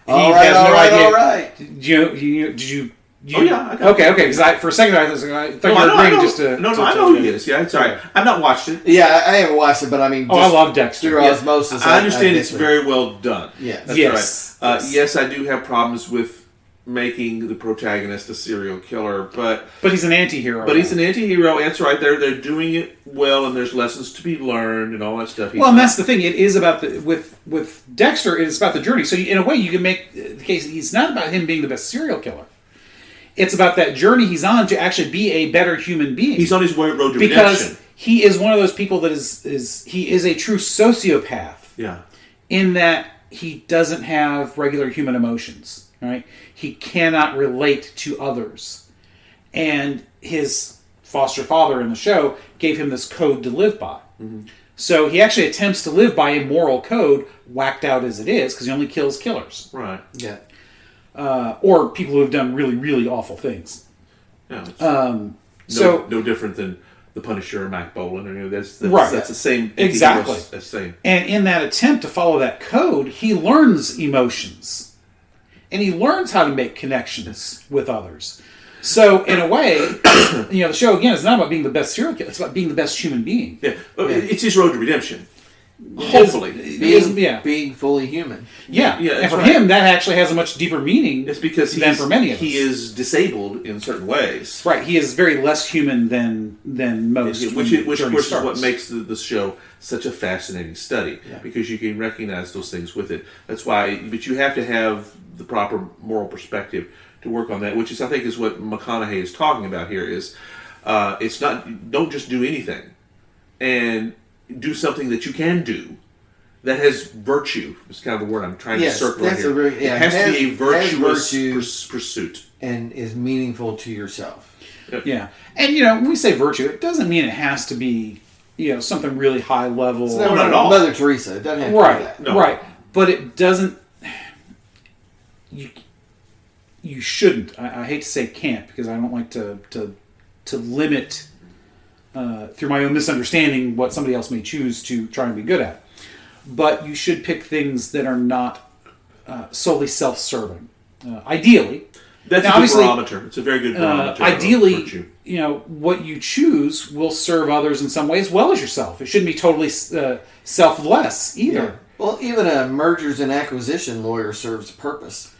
Speaker 2: All right.
Speaker 3: Did you?
Speaker 1: Oh yeah. I got
Speaker 3: okay. Because for a second I thought you were agreeing just to.
Speaker 1: No, I know who he is. Yeah, it's all right. I've not watched it.
Speaker 2: Yeah, I haven't watched it, but I mean,
Speaker 3: I love Dexter.
Speaker 2: Through osmosis,
Speaker 1: I understand it's very well done.
Speaker 2: Yeah,
Speaker 1: that's
Speaker 3: yes.
Speaker 1: right. Yes, I do have problems with making the protagonist a serial killer, but
Speaker 3: he's an anti-hero.
Speaker 1: But he's an anti-hero. That's right. They're doing it well, and there's lessons to be learned and all that stuff.
Speaker 3: And that's the thing. It is about with Dexter. It's about the journey. So in a way, you can make the case. It's not about him being the best serial killer. It's about that journey he's on to actually be a better human being.
Speaker 1: He's on his road to redemption.
Speaker 3: Because he is one of those people that he is a true sociopath.
Speaker 1: Yeah.
Speaker 3: In that he doesn't have regular human emotions. Right? He cannot relate to others. And his foster father in the show gave him this code to live by. Mm-hmm. So he actually attempts to live by a moral code, whacked out as it is, because he only kills killers.
Speaker 1: Right.
Speaker 2: Yeah.
Speaker 3: Or people who have done really, really awful things.
Speaker 1: Yeah.
Speaker 3: No
Speaker 1: different than the Punisher or Mac Bolan. That's
Speaker 3: right.
Speaker 1: That's the same.
Speaker 3: Exactly.
Speaker 1: That's the same.
Speaker 3: And in that attempt to follow that code, he learns emotions. And he learns how to make connections with others. So, in a way, the show, again, is not about being the best serial killer. It's about being the best human being.
Speaker 1: Yeah. It's his road to redemption. Hopefully.
Speaker 2: Being fully human.
Speaker 3: Yeah. And for him, that actually has a much deeper meaning
Speaker 1: it's because
Speaker 3: than for many of us.
Speaker 1: He is disabled in certain ways.
Speaker 3: Right. He is very less human than most.
Speaker 1: Which of course, is what makes the show such a fascinating study. Yeah. Because you can recognize those things with it. That's why, but you have to have the proper moral perspective to work on that, which is, I think, is what McConaughey is talking about here. Is it's not, don't just do anything, and do something that you can do that has virtue. It's kind of the word I'm trying to circle right here. It has to be a virtuous pursuit
Speaker 2: and is meaningful to yourself.
Speaker 3: Yeah, and when we say virtue, it doesn't mean it has to be something really high level.
Speaker 2: It's not at all. Mother Teresa. It doesn't have to be that.
Speaker 3: No. Right, but it doesn't. You shouldn't. I hate to say can't, because I don't like to limit through my own misunderstanding what somebody else may choose to try and be good at. But you should pick things that are not solely self-serving. Ideally,
Speaker 1: that's a good barometer. It's a very good barometer.
Speaker 3: Ideally, what you choose will serve others in some way as well as yourself. It shouldn't be totally selfless either.
Speaker 2: Yeah. Well, even a mergers and acquisition lawyer serves a purpose.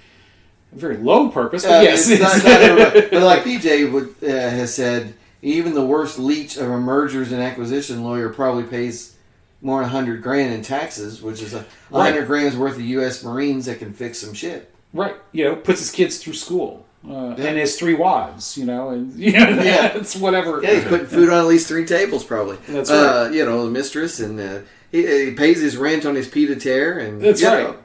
Speaker 3: A very low purpose, but yes.
Speaker 2: But like PJ has said, even the worst leech of a mergers and acquisition lawyer probably pays more than $100,000 in taxes, which is $100,000 worth of U.S. Marines that can fix some shit.
Speaker 3: Right. Puts his kids through school. And his 3 wives, and it's whatever.
Speaker 2: Yeah, he's putting food on at least 3 tables, probably.
Speaker 3: That's right.
Speaker 2: The mistress, and he pays his rent on his pied-à-terre, and
Speaker 3: that's right.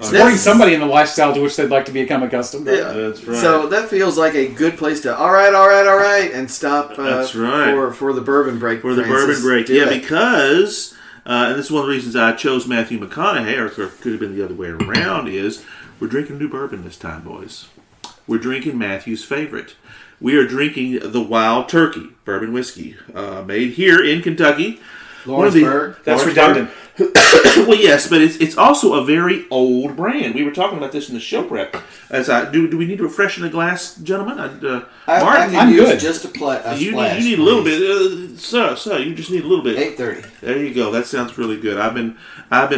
Speaker 3: Supporting somebody in the lifestyle to which they'd like to become accustomed.
Speaker 2: Yeah, that's right. So that feels like a good place to all right, and stop.
Speaker 1: That's right.
Speaker 2: For the bourbon break.
Speaker 1: For the bourbon break, because and this is one of the reasons I chose Matthew McConaughey, or it could have been the other way around. Is we're drinking new bourbon this time, boys. We're drinking Matthew's favorite. We are drinking the Wild Turkey bourbon whiskey, made here in Kentucky.
Speaker 2: Lawrenceburg.
Speaker 3: That's redundant.
Speaker 1: Well, yes, but it's also a very old brand. We were talking about this in the show prep. Do we need to refresh in the glass, gentlemen?
Speaker 2: Martin,
Speaker 3: I'm good.
Speaker 2: Just a splash.
Speaker 1: You need a little bit, sir. You just need a little bit.
Speaker 2: 8:30.
Speaker 1: There you go. That sounds really good. I've been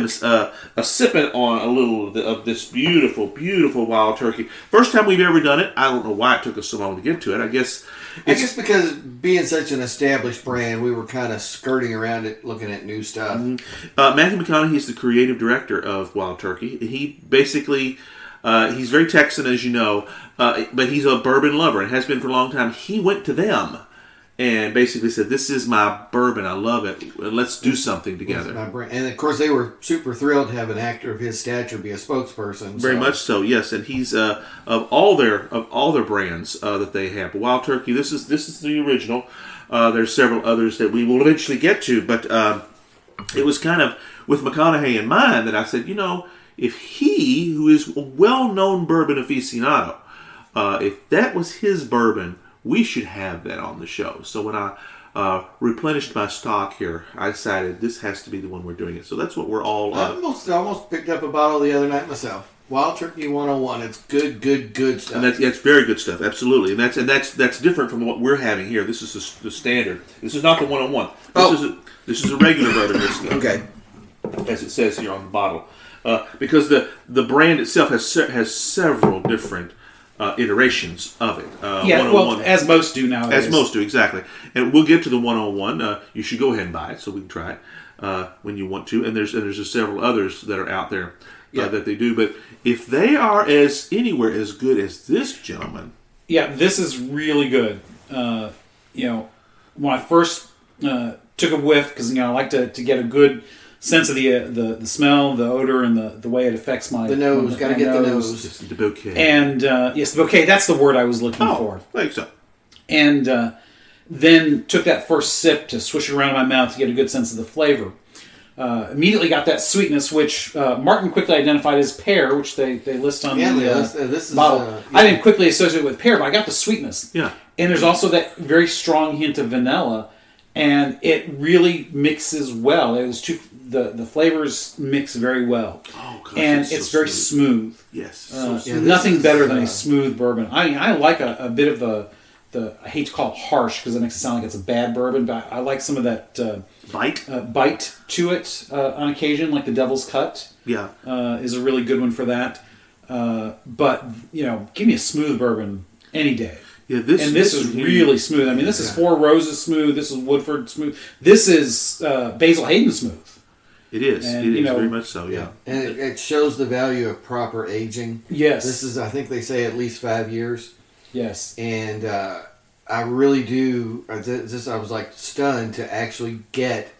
Speaker 1: sipping on a little of this beautiful, beautiful Wild Turkey. First time we've ever done it. I don't know why it took us so long to get to it. I guess
Speaker 2: because being such an established brand, we were kind of skirting around it, looking at new stuff.
Speaker 1: Mm-hmm. Matthew McConaughey is the creative director of Wild Turkey. He basically, he's very Texan, as you know, but he's a bourbon lover and has been for a long time. He went to them and basically said, "This is my bourbon. I love it. Let's do something together."
Speaker 2: My brand. And of course, they were super thrilled to have an actor of his stature be a spokesperson.
Speaker 1: Very much so, yes. And he's of all their brands that they have. But Wild Turkey, this is the original. There's several others that we will eventually get to, but it was kind of with McConaughey in mind that I said, if he, who is a well-known bourbon aficionado, if that was his bourbon, we should have that on the show. So when I replenished my stock here, I decided this has to be the one we're doing it. So that's what we're all...
Speaker 2: I almost picked up a bottle the other night myself. Wild Turkey 101. It's good stuff.
Speaker 1: And that's very good stuff, absolutely. And that's different from what we're having here. This is the standard. This is not the 101. This is a regular bourbon whiskey.
Speaker 2: Okay.
Speaker 1: As it says here on the bottle. Because the brand itself has several different iterations of it.
Speaker 3: As most do nowadays.
Speaker 1: As most do, exactly. And we'll get to the 101. You should go ahead and buy it so we can try it when you want to. And there's just several others that are out there that they do. But if they are anywhere as good as this gentleman...
Speaker 3: Yeah, this is really good. When I first took a whiff, because I like to get a good sense of the smell, the odor, and the way it affects
Speaker 2: the nose. Got to get the nose.
Speaker 1: Just the bouquet.
Speaker 3: And yes, the bouquet. That's the word I was looking for.
Speaker 1: I think so.
Speaker 3: And then took that first sip to swish it around in my mouth to get a good sense of the flavor. Immediately got that sweetness, which Martin quickly identified as pear, which they list on the bottle. I didn't quickly associate it with pear, but I got the sweetness.
Speaker 1: Yeah.
Speaker 3: And there's also that very strong hint of vanilla. and it really mixes well. It was the flavors mix very well, and it's very smooth.
Speaker 1: Yes,
Speaker 3: nothing better than a smooth bourbon. I like a bit of I hate to call it harsh because it makes it sound like it's a bad bourbon, but I like some of that bite to it on occasion, like the Devil's Cut.
Speaker 1: Yeah,
Speaker 3: is a really good one for that. But give me a smooth bourbon any day.
Speaker 1: Yeah, this
Speaker 3: is really smooth. I mean, this is Four Roses smooth. This is Woodford smooth. This is Basil Hayden smooth.
Speaker 1: It is.
Speaker 3: And,
Speaker 1: it is very much so. Yeah,
Speaker 2: and it shows the value of proper aging.
Speaker 3: Yes,
Speaker 2: this is. I think they say at least 5 years.
Speaker 3: Yes,
Speaker 2: and I really do. I was like stunned to actually get.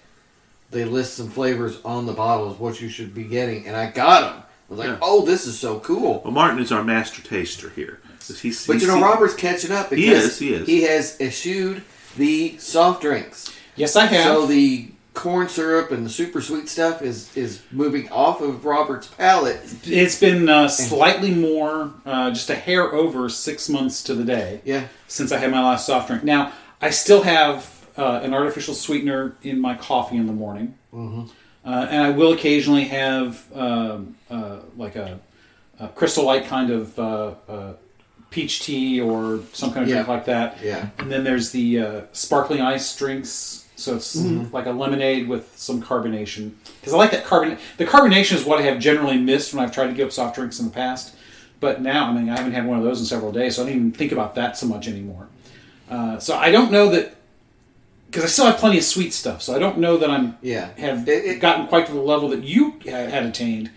Speaker 2: They list some flavors on the bottle of what you should be getting, and I got them. I was like, "Oh, this is so cool."
Speaker 1: Well, Martin is our master taster here.
Speaker 2: But Robert's catching up because
Speaker 1: he is.
Speaker 2: He has eschewed the soft drinks.
Speaker 3: Yes, I have.
Speaker 2: So the corn syrup and the super sweet stuff is moving off of Robert's palate.
Speaker 3: It's been slightly more, just a hair over 6 months to the day.
Speaker 2: Yeah.
Speaker 3: Since I had my last soft drink. Now I still have an artificial sweetener in my coffee in the morning, and I will occasionally have like a Crystal Light kind of peach tea or some kind of drink like that.
Speaker 2: Yeah.
Speaker 3: And then there's the sparkling ice drinks. So it's like a lemonade with some carbonation. Because I like that carbonation. The carbonation is what I have generally missed when I've tried to give up soft drinks in the past. But now, I haven't had one of those in several days, so I don't even think about that so much anymore. So I don't know that... Because I still have plenty of sweet stuff, so I don't know that have gotten quite to the level that you had attained.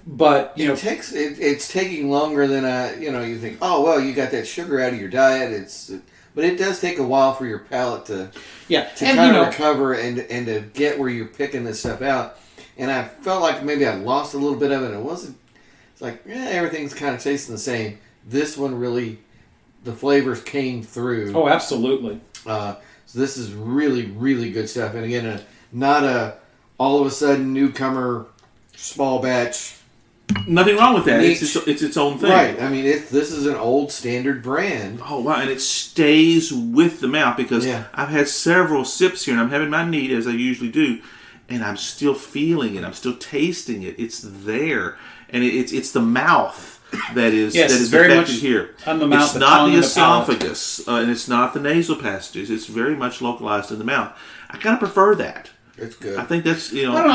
Speaker 3: But
Speaker 2: it's taking longer than you think. Oh well, you got that sugar out of your diet. But it does take a while for your palate to kind of recover and to get where you're picking this stuff out. And I felt like maybe I lost a little bit of it. It wasn't. It's like everything's kind of tasting the same. This one really, the flavors came through.
Speaker 3: Oh, absolutely.
Speaker 2: So this is really, really good stuff. And again, not a all of a sudden newcomer small batch.
Speaker 1: Nothing wrong with that. It's its own thing.
Speaker 2: Right. I mean, this is an old standard brand.
Speaker 1: Oh, wow. And it stays with the mouth because I've had several sips here and I'm having my neat as I usually do. And I'm still feeling it. I'm still tasting it. It's there. And it's the mouth that is
Speaker 3: very
Speaker 1: affected
Speaker 3: much
Speaker 1: here.
Speaker 3: On the mouth,
Speaker 1: it's not the esophagus. And it's not the nasal passages. It's very much localized in the mouth. I kind of prefer that.
Speaker 2: It's good.
Speaker 1: I think that's,
Speaker 3: I don't know.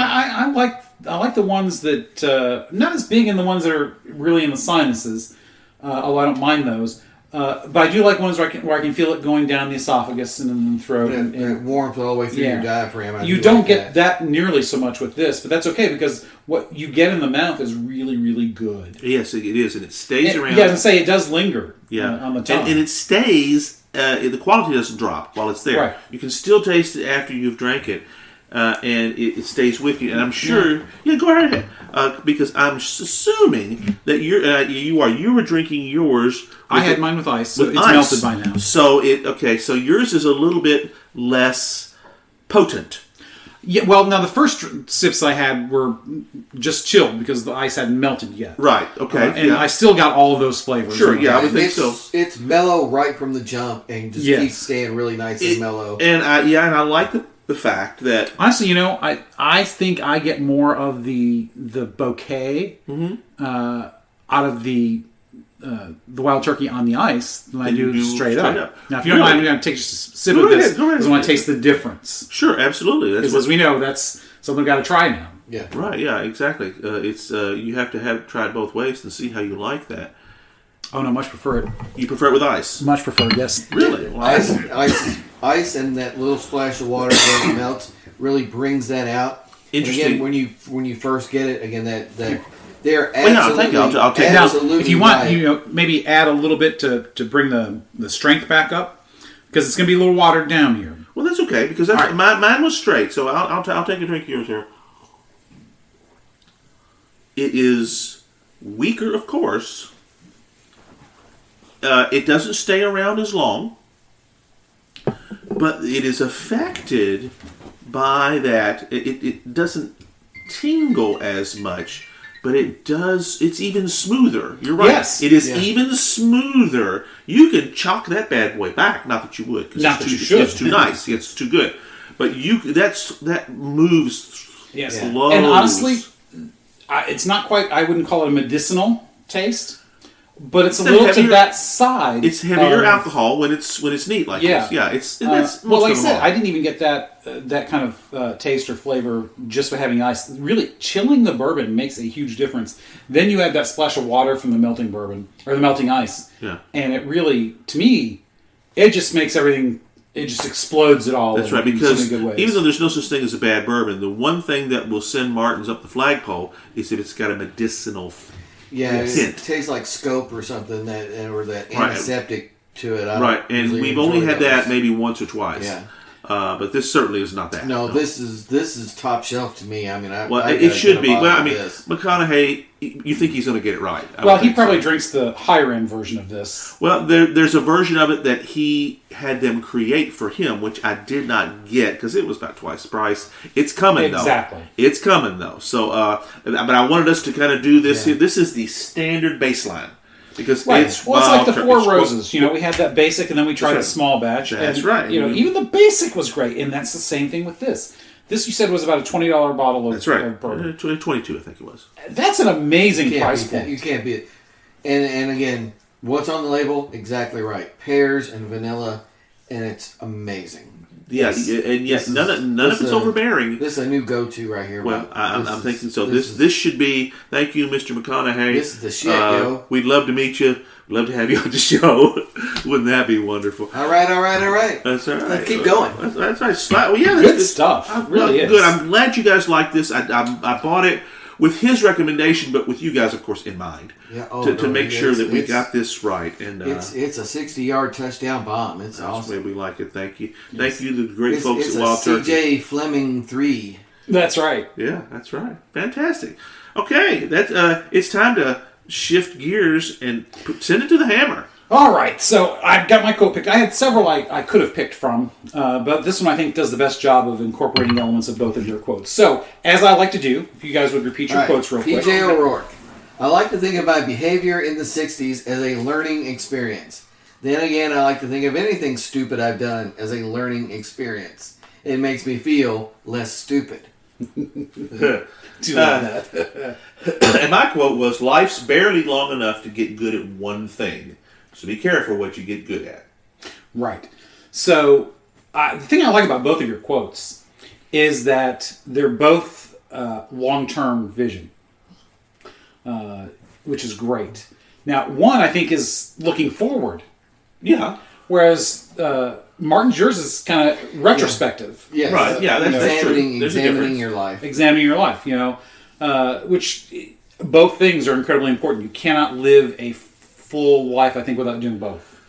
Speaker 3: I like the ones that not as big in the ones that are really in the sinuses, although I don't mind those. But I do like ones where I can feel it going down the esophagus and in the throat.
Speaker 2: And it warms all the way through your diaphragm.
Speaker 3: You don't get that nearly so much with this, but that's okay because what you get in the mouth is really, really good.
Speaker 1: Yes, it is, and it stays around.
Speaker 3: Yeah, I was going to say it does linger on the tongue.
Speaker 1: And it stays, the quality doesn't drop while it's there.
Speaker 3: Right.
Speaker 1: You can still taste it after you've drank it. And it stays with you, and I'm sure. Yeah, go right ahead. Because I'm assuming that you were drinking yours.
Speaker 3: I had mine with ice, so it's melted by now.
Speaker 1: So So yours is a little bit less potent.
Speaker 3: Yeah. Well, now the first sips I had were just chilled because the ice hadn't melted yet.
Speaker 1: Right. Okay.
Speaker 3: And I still got all of those flavors.
Speaker 1: Sure. Yeah, I would think so.
Speaker 2: It's mellow right from the jump, and just keeps staying really nice and mellow.
Speaker 1: And I like the fact that
Speaker 3: honestly, I think I get more of the bouquet out of the wild turkey on the ice than I do straight up. Now, if you don't mind, I'm going to take a sip of this because I want to taste the difference.
Speaker 1: Sure, absolutely.
Speaker 3: Because as we know, that's something we've got to try now.
Speaker 2: Yeah.
Speaker 1: Right. Yeah. Exactly. It's you have to have tried both ways and see how you like that.
Speaker 3: Oh no, much preferred.
Speaker 1: You prefer it with ice?
Speaker 3: Much preferred. Yes.
Speaker 1: Really? Well,
Speaker 2: Ice and that little splash of water that melts really brings that out.
Speaker 1: Interesting.
Speaker 2: And again, when you first get it, again that they're absolutely.
Speaker 1: Well, no, thank you. I'll take
Speaker 3: now. If you want, maybe add a little bit to bring the strength back up because it's going to be a little watered down here.
Speaker 1: Well, that's okay because mine was straight. So I'll take a drink of yours here. It is weaker, of course. It doesn't stay around as long. But it is affected by that. It doesn't tingle as much, but it does. It's even smoother. You're right.
Speaker 3: Yes.
Speaker 1: It is even smoother. You can chalk that bad boy back. Not that you would.
Speaker 3: Not that you should.
Speaker 1: It's too nice. It's too good. But that moves.
Speaker 3: Yes.
Speaker 1: Slows.
Speaker 3: And honestly, it's not quite. I wouldn't call it a medicinal taste. But it's a little to that side.
Speaker 1: It's heavier alcohol when it's neat like this. Yeah, that's
Speaker 3: well, like I said, I didn't even get that kind of taste or flavor just by having ice. Really, chilling the bourbon makes a huge difference. Then you add that splash of water from the melting bourbon or the melting ice, and it really, to me, it just makes everything. It just explodes it all.
Speaker 1: That's right, because even though there's no such thing as a bad bourbon, the one thing that will send Martin's up the flagpole is if it's got a medicinal.
Speaker 2: Yeah, it tastes like scope or something or that antiseptic to it.
Speaker 1: Right, and we've only had that maybe once or twice.
Speaker 2: Yeah,
Speaker 1: but this certainly is not that.
Speaker 2: No, this is top shelf to me. I mean,
Speaker 1: it should be. Well, I mean, McConaughey, you think he's going to get it right?
Speaker 3: Well, he probably drinks the higher end version of this.
Speaker 1: Well, there's a version of it that he had them create for him, which I did not get because it was about twice the price. It's coming though.
Speaker 3: Exactly.
Speaker 1: It's coming though. So, but I wanted us to kind of do this. Yeah. This is the standard baseline. Because it's
Speaker 3: like the Four Roses. We had that basic, and then we tried a small batch.
Speaker 1: That's right.
Speaker 3: Even the basic was great, and that's the same thing with this. This you said was about a $20 bottle of.
Speaker 1: That's right.
Speaker 3: Of bourbon.
Speaker 1: 22, I think it was.
Speaker 3: That's an amazing price point.
Speaker 2: You can't beat it. And again, what's on the label? Exactly right. Pears and vanilla, and it's amazing.
Speaker 1: Yes, and yes, none of it's overbearing.
Speaker 2: This is a new go-to right here.
Speaker 1: Well, I'm thinking so. This should be. Thank you, Mr. McConaughey.
Speaker 2: This is the shit, yo.
Speaker 1: We'd love to meet you. We'd love to have you on the show. Wouldn't that be wonderful?
Speaker 2: All right.
Speaker 1: That's all right.
Speaker 2: Let's keep going.
Speaker 1: That's right. Well, yeah,
Speaker 3: good stuff. Really is
Speaker 1: good. I'm glad you guys like this. I bought it with his recommendation, but with you guys, of course, in mind.
Speaker 2: Yeah,
Speaker 1: to make sure that we got this right. And
Speaker 2: it's a 60-yard touchdown bomb. It's awesome.
Speaker 1: That's the way we like it. Thank you. Thank you to the great folks at Wild Turkey.
Speaker 2: C.J. Fleming 3.
Speaker 3: That's right.
Speaker 1: Yeah, that's right. Fantastic. Okay, it's time to shift gears and send it to the hammer.
Speaker 3: All right, so I've got my quote picked. I had several I could have picked from, but this one I think does the best job of incorporating elements of both of your quotes. So, as I like to do, if you guys would repeat your quotes real quick.
Speaker 2: P.J. O'Rourke. I like to think of my behavior in the 60s as a learning experience. Then again, I like to think of anything stupid I've done as a learning experience. It makes me feel less stupid.
Speaker 1: And my quote was, life's barely long enough to get good at one thing. So be careful what you get good at.
Speaker 3: Right. So the thing I like about both of your quotes is that they're both long-term vision. Which is great. Now, one I think is looking forward.
Speaker 1: Yeah.
Speaker 3: Whereas Martin's yours is kind of retrospective.
Speaker 2: Yeah. Yes.
Speaker 1: Right. Yeah. That's true.
Speaker 2: Examining your life.
Speaker 3: Examining your life. Which both things are incredibly important. You cannot live a full life, I think, without doing both.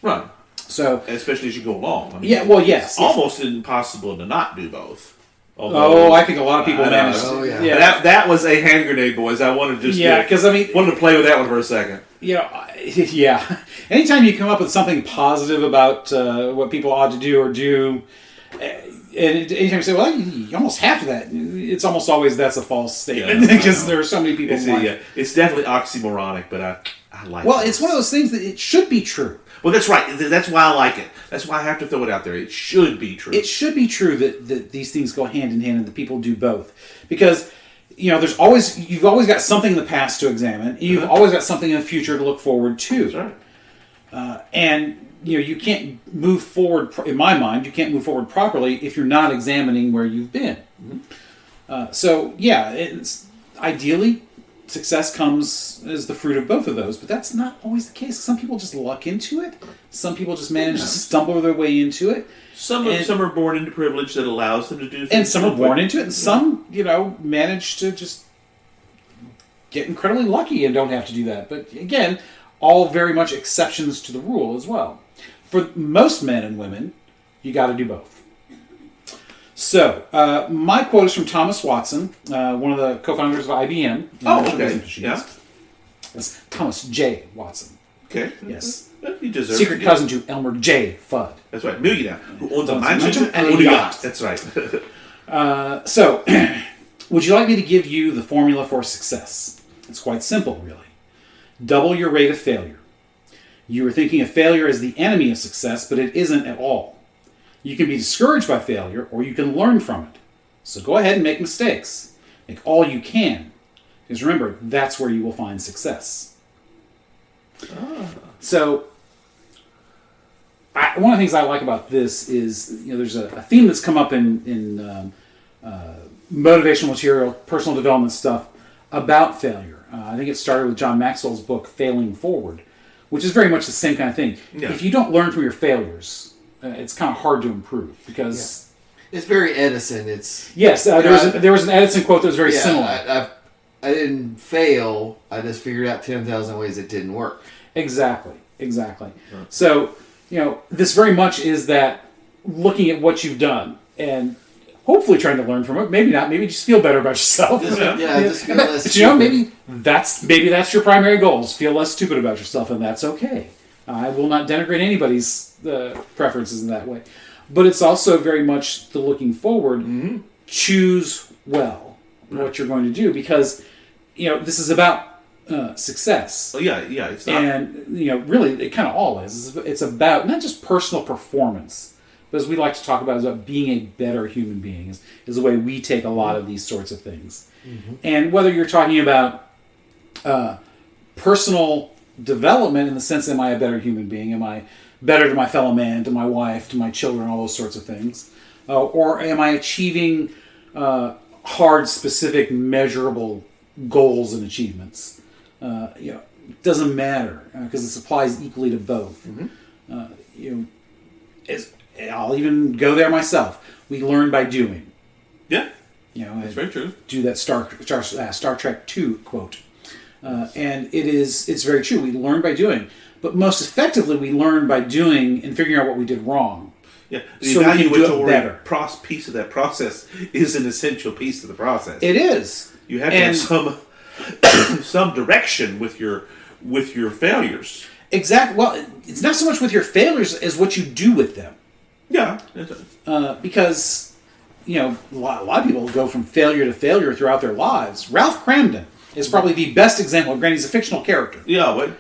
Speaker 1: Right.
Speaker 3: So,
Speaker 1: especially as you go along.
Speaker 3: I mean, yes.
Speaker 1: It's almost impossible to not do both.
Speaker 3: I think a lot of people manage.
Speaker 1: That was a hand grenade, boys. I wanted to just wanted to play with that one for a second.
Speaker 3: Yeah. Anytime you come up with something positive about what people ought to do or do, and anytime you say, "Well, you almost have to that," it's almost always that's a false statement because there are so many people.
Speaker 1: It's definitely oxymoronic, but I like.
Speaker 3: Well, it's one of those things that it should be true.
Speaker 1: Well, that's right. That's why I like it. That's why I have to throw it out there. It should be true.
Speaker 3: It should be true that these things go hand in hand and that people do both. Because, you've always got something in the past to examine. You've always got something in the future to look forward to.
Speaker 1: That's right.
Speaker 3: And, you can't move forward, in my mind, you can't move forward properly if you're not examining where you've been.
Speaker 1: Mm-hmm.
Speaker 3: It's ideally, success comes as the fruit of both of those, but that's not always the case. Some people just luck into it. Some people just manage to stumble their way into it.
Speaker 1: Some are born into privilege that allows them to do things.
Speaker 3: And some are born into it, and some, manage to just get incredibly lucky and don't have to do that. But again, all very much exceptions to the rule as well. For most men and women, you got to do both. So, my quote is from Thomas Watson, one of the co-founders of IBM.
Speaker 1: Okay. Yeah.
Speaker 3: That's Thomas J. Watson.
Speaker 1: Okay.
Speaker 3: Yes.
Speaker 1: You deserve
Speaker 3: Secret cousin to Elmer J. Fudd.
Speaker 1: That's right. Millionaire. Who owns a mansion and a yacht. That's right.
Speaker 3: So, would you like me to give you the formula for success? It's quite simple, really. Double your rate of failure. You are thinking of failure as the enemy of success, but it isn't at all. You can be discouraged by failure, or you can learn from it. So go ahead and make mistakes. Make all you can. Because remember, that's where you will find success. So, one of the things I like about this is, there's a theme that's come up in motivational material, personal development stuff about failure. I think it started with John Maxwell's book, Failing Forward, which is very much the same kind of thing. Yeah. If you don't learn from your failures, it's kind of hard to improve because...
Speaker 2: Yeah. It's very Edison.
Speaker 3: Yes, there was an Edison quote that was very similar.
Speaker 2: I didn't fail. I just figured out 10,000 ways it didn't work.
Speaker 3: Exactly. So, this very much is that looking at what you've done and hopefully trying to learn from it. Maybe not. Maybe just feel better about yourself.
Speaker 2: Just feel less stupid.
Speaker 3: Maybe that's your primary goal, is feel less stupid about yourself, and that's okay. I will not denigrate anybody's preferences in that way. But it's also very much the looking forward. Mm-hmm. Choose well what you're going to do, because this is about success.
Speaker 1: Well, yeah. It's not...
Speaker 3: And really, it kind of all is. It's about not just personal performance, but as we like to talk about, is about being a better human being. Is the way we take a lot of these sorts of things. Mm-hmm. And whether you're talking about personal development in the sense, am I a better human being? Am I better to my fellow man, to my wife, to my children, all those sorts of things? Or am I achieving hard, specific, measurable goals and achievements? It doesn't matter, because this applies equally to both. Mm-hmm. I'll even go there myself. We learn by doing.
Speaker 1: Yeah, that's very true.
Speaker 3: Do that Star Trek II quote. And it's very true. We learn by doing. But most effectively, we learn by doing and figuring out what we did wrong.
Speaker 1: Yeah, the evaluatory piece of that process is an essential piece of the process.
Speaker 3: It is.
Speaker 1: You have to have some direction with your failures.
Speaker 3: Exactly. Well, it's not so much with your failures as what you do with them.
Speaker 1: Yeah.
Speaker 3: Because, a lot of people go from failure to failure throughout their lives. Ralph Cramden is probably the best example. Granted, he's a fictional character.
Speaker 1: Yeah.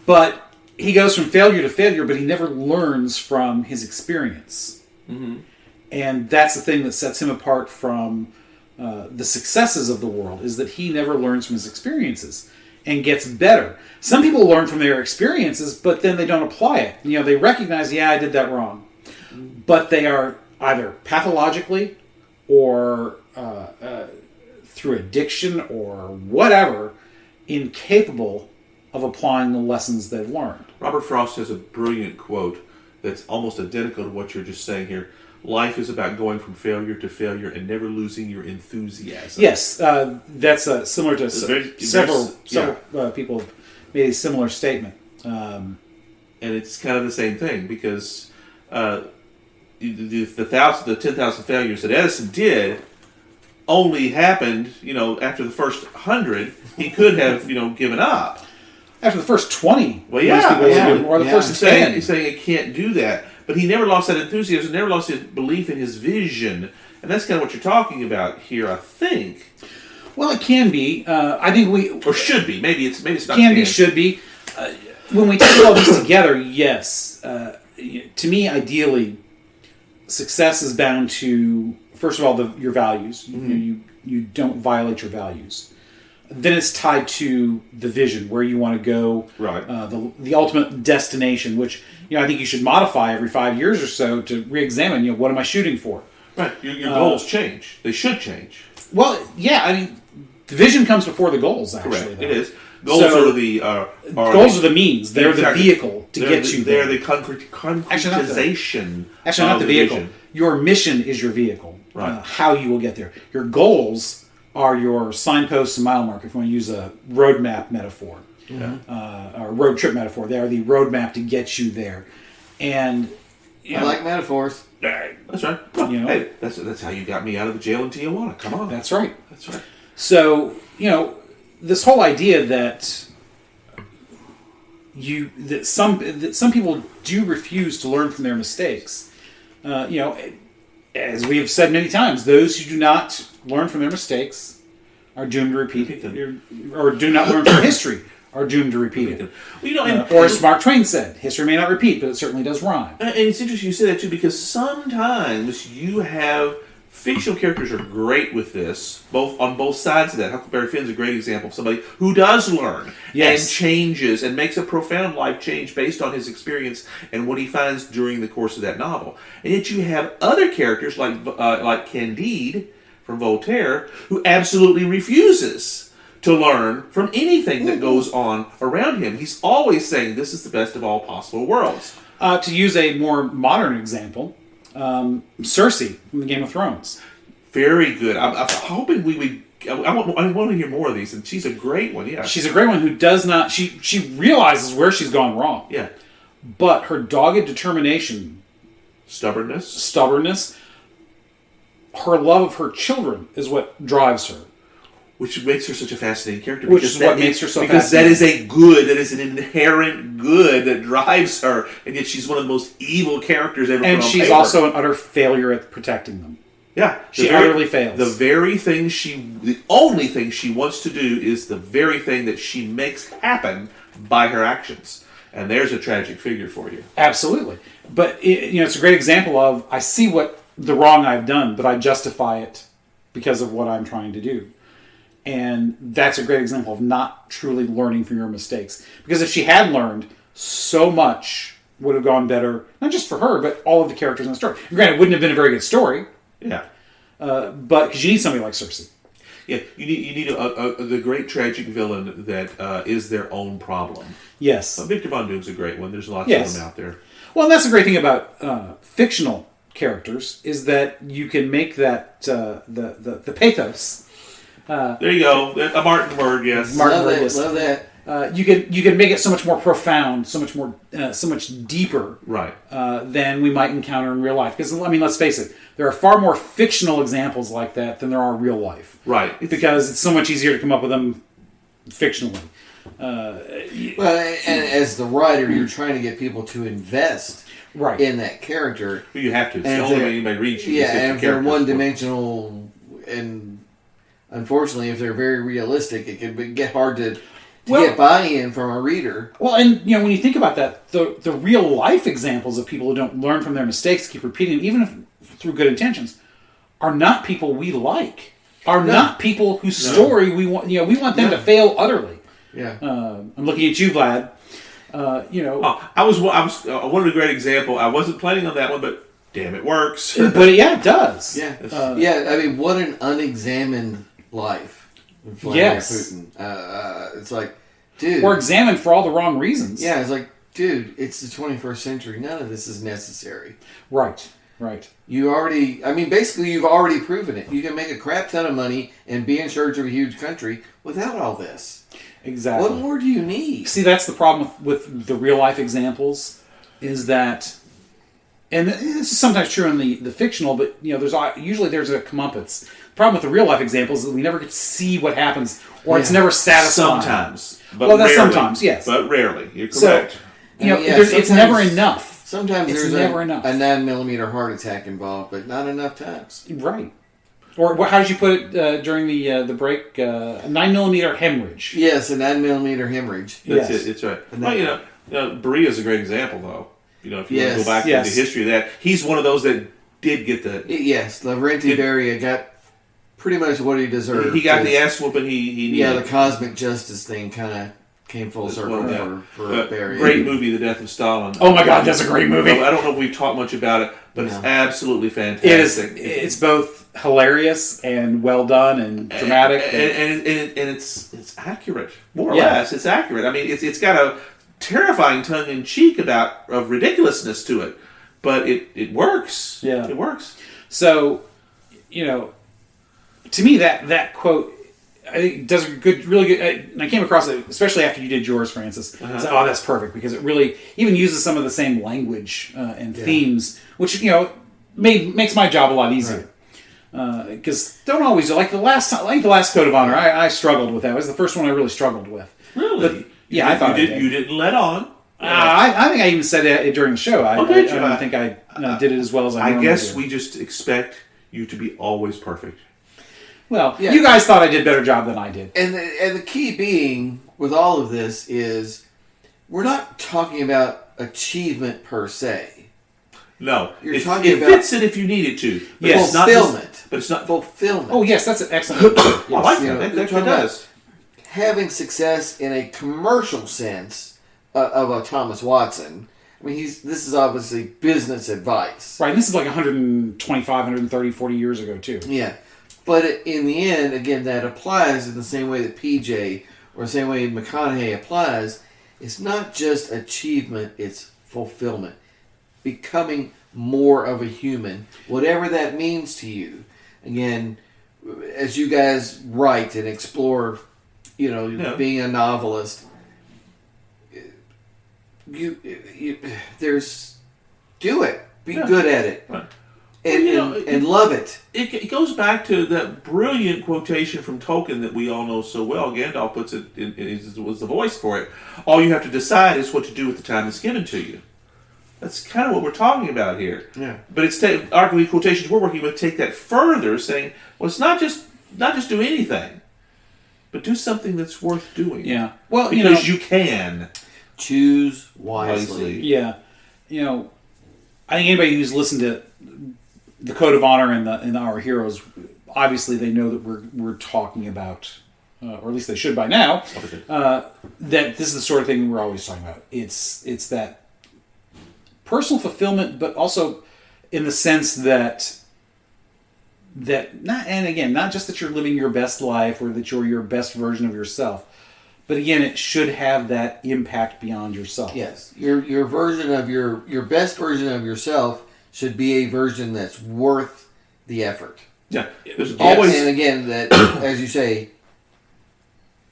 Speaker 3: But he goes from failure to failure, but he never learns from his experience. Mm-hmm. And that's the thing that sets him apart from the successes of the world, is that he never learns from his experiences and gets better. Some people learn from their experiences, but then they don't apply it. They recognize, I did that wrong. But they are either pathologically or through addiction or whatever, incapable of applying the lessons they've learned.
Speaker 1: Robert Frost has a brilliant quote that's almost identical to what you're just saying here. Life is about going from failure to failure and never losing your enthusiasm.
Speaker 3: Yes, that's similar to several people have made a similar statement.
Speaker 1: And it's kind of the same thing, because the 10,000 failures that Edison did only happened, after the first 100. He could have, given up.
Speaker 3: After the first 20.
Speaker 1: Well, yeah.
Speaker 3: Or the first 10.
Speaker 1: He's saying it can't do that. But he never lost that enthusiasm, never lost his belief in his vision. And that's kind of what you're talking about here, I think.
Speaker 3: Well, it can be. I think
Speaker 1: or should be. Maybe it's not.
Speaker 3: Can be, should be. When we take all these together, yes. To me, ideally, success is bound to, first of all, your values. Mm-hmm. You don't violate your values. Then it's tied to the vision, where you want to go,
Speaker 1: right?
Speaker 3: The ultimate destination, which I think you should modify every 5 years or so to re-examine. What am I shooting for?
Speaker 1: Right. Your goals change. They should change.
Speaker 3: Well, yeah. The vision comes before the goals. Actually,
Speaker 1: correct. It is. Goals are the
Speaker 3: goals are the means. They're the vehicle to get you there.
Speaker 1: They're the concretization.
Speaker 3: Actually, not the vehicle. Vision. Your mission is your vehicle.
Speaker 1: Right.
Speaker 3: How you will get there. Your goals are your signposts and mile marker, if you want to use a roadmap metaphor, or a road trip metaphor. They are the roadmap to get you there. And
Speaker 2: I like metaphors.
Speaker 1: That's right. Well, hey, that's how you got me out of the jail in Tijuana. Come on.
Speaker 3: That's right.
Speaker 1: That's right.
Speaker 3: So, this whole idea that some people do refuse to learn from their mistakes. As we have said many times, those who do not learn from their mistakes are doomed to repeat it, or do not learn from history are doomed to repeat it.
Speaker 1: Well,
Speaker 3: Or as Mark Twain said, history may not repeat, but it certainly does rhyme.
Speaker 1: And it's interesting you say that too, because sometimes you have fictional characters are great with this, on both sides of that. Huckleberry Finn's a great example of somebody who does learn and changes and makes a profound life change based on his experience and what he finds during the course of that novel. And yet you have other characters like Candide from Voltaire, who absolutely refuses to learn from anything that goes on around him. He's always saying this is the best of all possible worlds.
Speaker 3: To use a more modern example, Cersei from the Game of Thrones.
Speaker 1: Very good. I'm hoping we would. I want to hear more of these, and she's a great one. Yeah,
Speaker 3: she's a great one who does not. She realizes where she's gone wrong.
Speaker 1: Yeah,
Speaker 3: but her dogged determination,
Speaker 1: stubbornness,
Speaker 3: her love of her children is what drives her.
Speaker 1: Which makes her such a fascinating character.
Speaker 3: Which is what makes her so
Speaker 1: Because
Speaker 3: fascinating.
Speaker 1: that is an inherent good that drives her, and yet she's one of the most evil characters ever put on paper.
Speaker 3: And she's also an utter failure at protecting them.
Speaker 1: Yeah.
Speaker 3: She utterly fails.
Speaker 1: The only thing she wants to do is the very thing that she makes happen by her actions. And there's a tragic figure for you.
Speaker 3: Absolutely. But it's a great example of, I see what the wrong I've done, but I justify it because of what I'm trying to do. And that's a great example of not truly learning from your mistakes. Because if she had learned, so much would have gone better, not just for her, but all of the characters in the story. And granted, it wouldn't have been a very good story.
Speaker 1: Yeah.
Speaker 3: But because you need somebody like Cersei.
Speaker 1: Yeah, you need the great tragic villain that is their own problem.
Speaker 3: Yes.
Speaker 1: Victor Von Doom's a great one. There's lots of them out there.
Speaker 3: Well, and that's the great thing about fictional characters, is that you can make that the pathos.
Speaker 1: There you go. A Martin word, yes.
Speaker 2: Love that.
Speaker 3: You can make it so much more profound, so much deeper,
Speaker 1: right?
Speaker 3: Than we might encounter in real life. Because let's face it, there are far more fictional examples like that than there are real life,
Speaker 1: right?
Speaker 3: Because it's so much easier to come up with them fictionally.
Speaker 2: Well, and as the writer, you're trying to get people to invest in that character.
Speaker 1: Well, you have to. It's the only way anybody reads you.
Speaker 2: Yeah, and if they're one-dimensional, and unfortunately, if they're very realistic, it can get hard to get buy-in from a reader.
Speaker 3: Well, and when you think about that, the real-life examples of people who don't learn from their mistakes, keep repeating them, even if through good intentions, are not people we like. Are not people whose story we want. We want them to fail utterly.
Speaker 2: Yeah.
Speaker 3: I'm looking at you, Vlad.
Speaker 1: I wanted a great example. I wasn't planning on that one, but damn, it works.
Speaker 3: But it does.
Speaker 2: Yeah. I mean, what an unexamined life.
Speaker 3: Vladimir
Speaker 2: Putin. It's like, dude.
Speaker 3: Or examined for all the wrong reasons.
Speaker 2: Yeah, it's like, dude, it's the 21st century. None of this is necessary.
Speaker 3: Right.
Speaker 2: Basically, you've already proven it. You can make a crap ton of money and be in charge of a huge country without all this.
Speaker 3: Exactly.
Speaker 2: What more do you need?
Speaker 3: See, that's the problem with the real life examples, is that, and this is sometimes true in the fictional, but there's a comeuppance. The problem with the real life examples is that we never get to see what happens, or it's never satisfying.
Speaker 1: Sometimes, but
Speaker 3: that's sometimes, yes,
Speaker 1: but rarely. You're correct.
Speaker 3: So, it's never enough.
Speaker 2: Sometimes
Speaker 3: it's
Speaker 2: there's
Speaker 3: never enough.
Speaker 2: A 9mm heart attack involved, but not enough times.
Speaker 3: Right. Or how did you put it during the break? A 9mm hemorrhage.
Speaker 2: Yes, a 9mm hemorrhage.
Speaker 1: That's it. It's right. Well, Berea is a great example, though. If you want to go back to the history of that, he's one of those that did get the.
Speaker 2: Yes, Lavrenti Beria got pretty much what he deserved.
Speaker 1: He got the ass whooping he needed.
Speaker 2: Yeah, the cosmic justice thing kind of came full circle for Beria.
Speaker 1: Great movie, The Death of Stalin.
Speaker 3: Oh my God, that's a great movie.
Speaker 1: I don't know if we've talked much about it, but it's absolutely fantastic.
Speaker 3: It's both hilarious and well done and dramatic,
Speaker 1: and it's accurate, more or less. It's accurate. I mean, it's got a terrifying tongue in cheek of ridiculousness to it, but it works.
Speaker 3: Yeah,
Speaker 1: it works.
Speaker 3: So, to me that quote, I think, does a really good. And I came across it, especially after you did yours, Francis. I said, that's perfect, because it really even uses some of the same language and themes, which makes my job a lot easier. Because don't always like the last Code of Honor. I struggled with that. It was the first one I really struggled with.
Speaker 1: Really?
Speaker 3: But, I thought
Speaker 1: you didn't let on.
Speaker 3: I think I even said it during the show. I don't think I did it as well as I normally
Speaker 1: guess
Speaker 3: do.
Speaker 1: We just expect you to be always perfect.
Speaker 3: Well, you guys thought I did a better job than I did.
Speaker 2: And the key being, with all of this is we're not talking about achievement per se.
Speaker 1: No,
Speaker 2: You're talking about
Speaker 1: fits it if you need it to. But
Speaker 2: yes, fulfillment.
Speaker 1: But it's not
Speaker 2: fulfillment.
Speaker 3: Oh yes, that's an excellent. Yes.
Speaker 1: I like that. That does.
Speaker 2: Having success in a commercial sense of a Thomas Watson. I mean, this is obviously business advice.
Speaker 3: Right, this is like 125, 130, 40 years ago, too.
Speaker 2: Yeah. But in the end, again, that applies in the same way that PJ or the same way McConaughey applies. It's not just achievement, it's fulfillment. Becoming more of a human, whatever that means to you. Again, as you guys write and explore, being a novelist, you do it. Be good at it. Right. And love it.
Speaker 1: It goes back to that brilliant quotation from Tolkien that we all know so well. Gandalf puts it was the voice for it. All you have to decide is what to do with the time that's given to you. That's kind of what we're talking about here.
Speaker 2: Yeah.
Speaker 1: But it's arguably quotations we're working with take that further, saying, well, it's not just do anything, but do something that's worth doing.
Speaker 3: Yeah. Well,
Speaker 1: because you can
Speaker 2: choose wisely.
Speaker 3: Yeah. I think anybody who's listened to the Code of Honor and Our Heroes, obviously they know that we're talking about, or at least they should by now, that this is the sort of thing we're always talking about. It's that personal fulfillment, but also in the sense that not just that you're living your best life or that you're your best version of yourself, but again, it should have that impact beyond yourself.
Speaker 2: Yes, your version of your best version of yourself should be a version that's worth the effort.
Speaker 1: Yeah, there's always,
Speaker 2: and again, that as you say,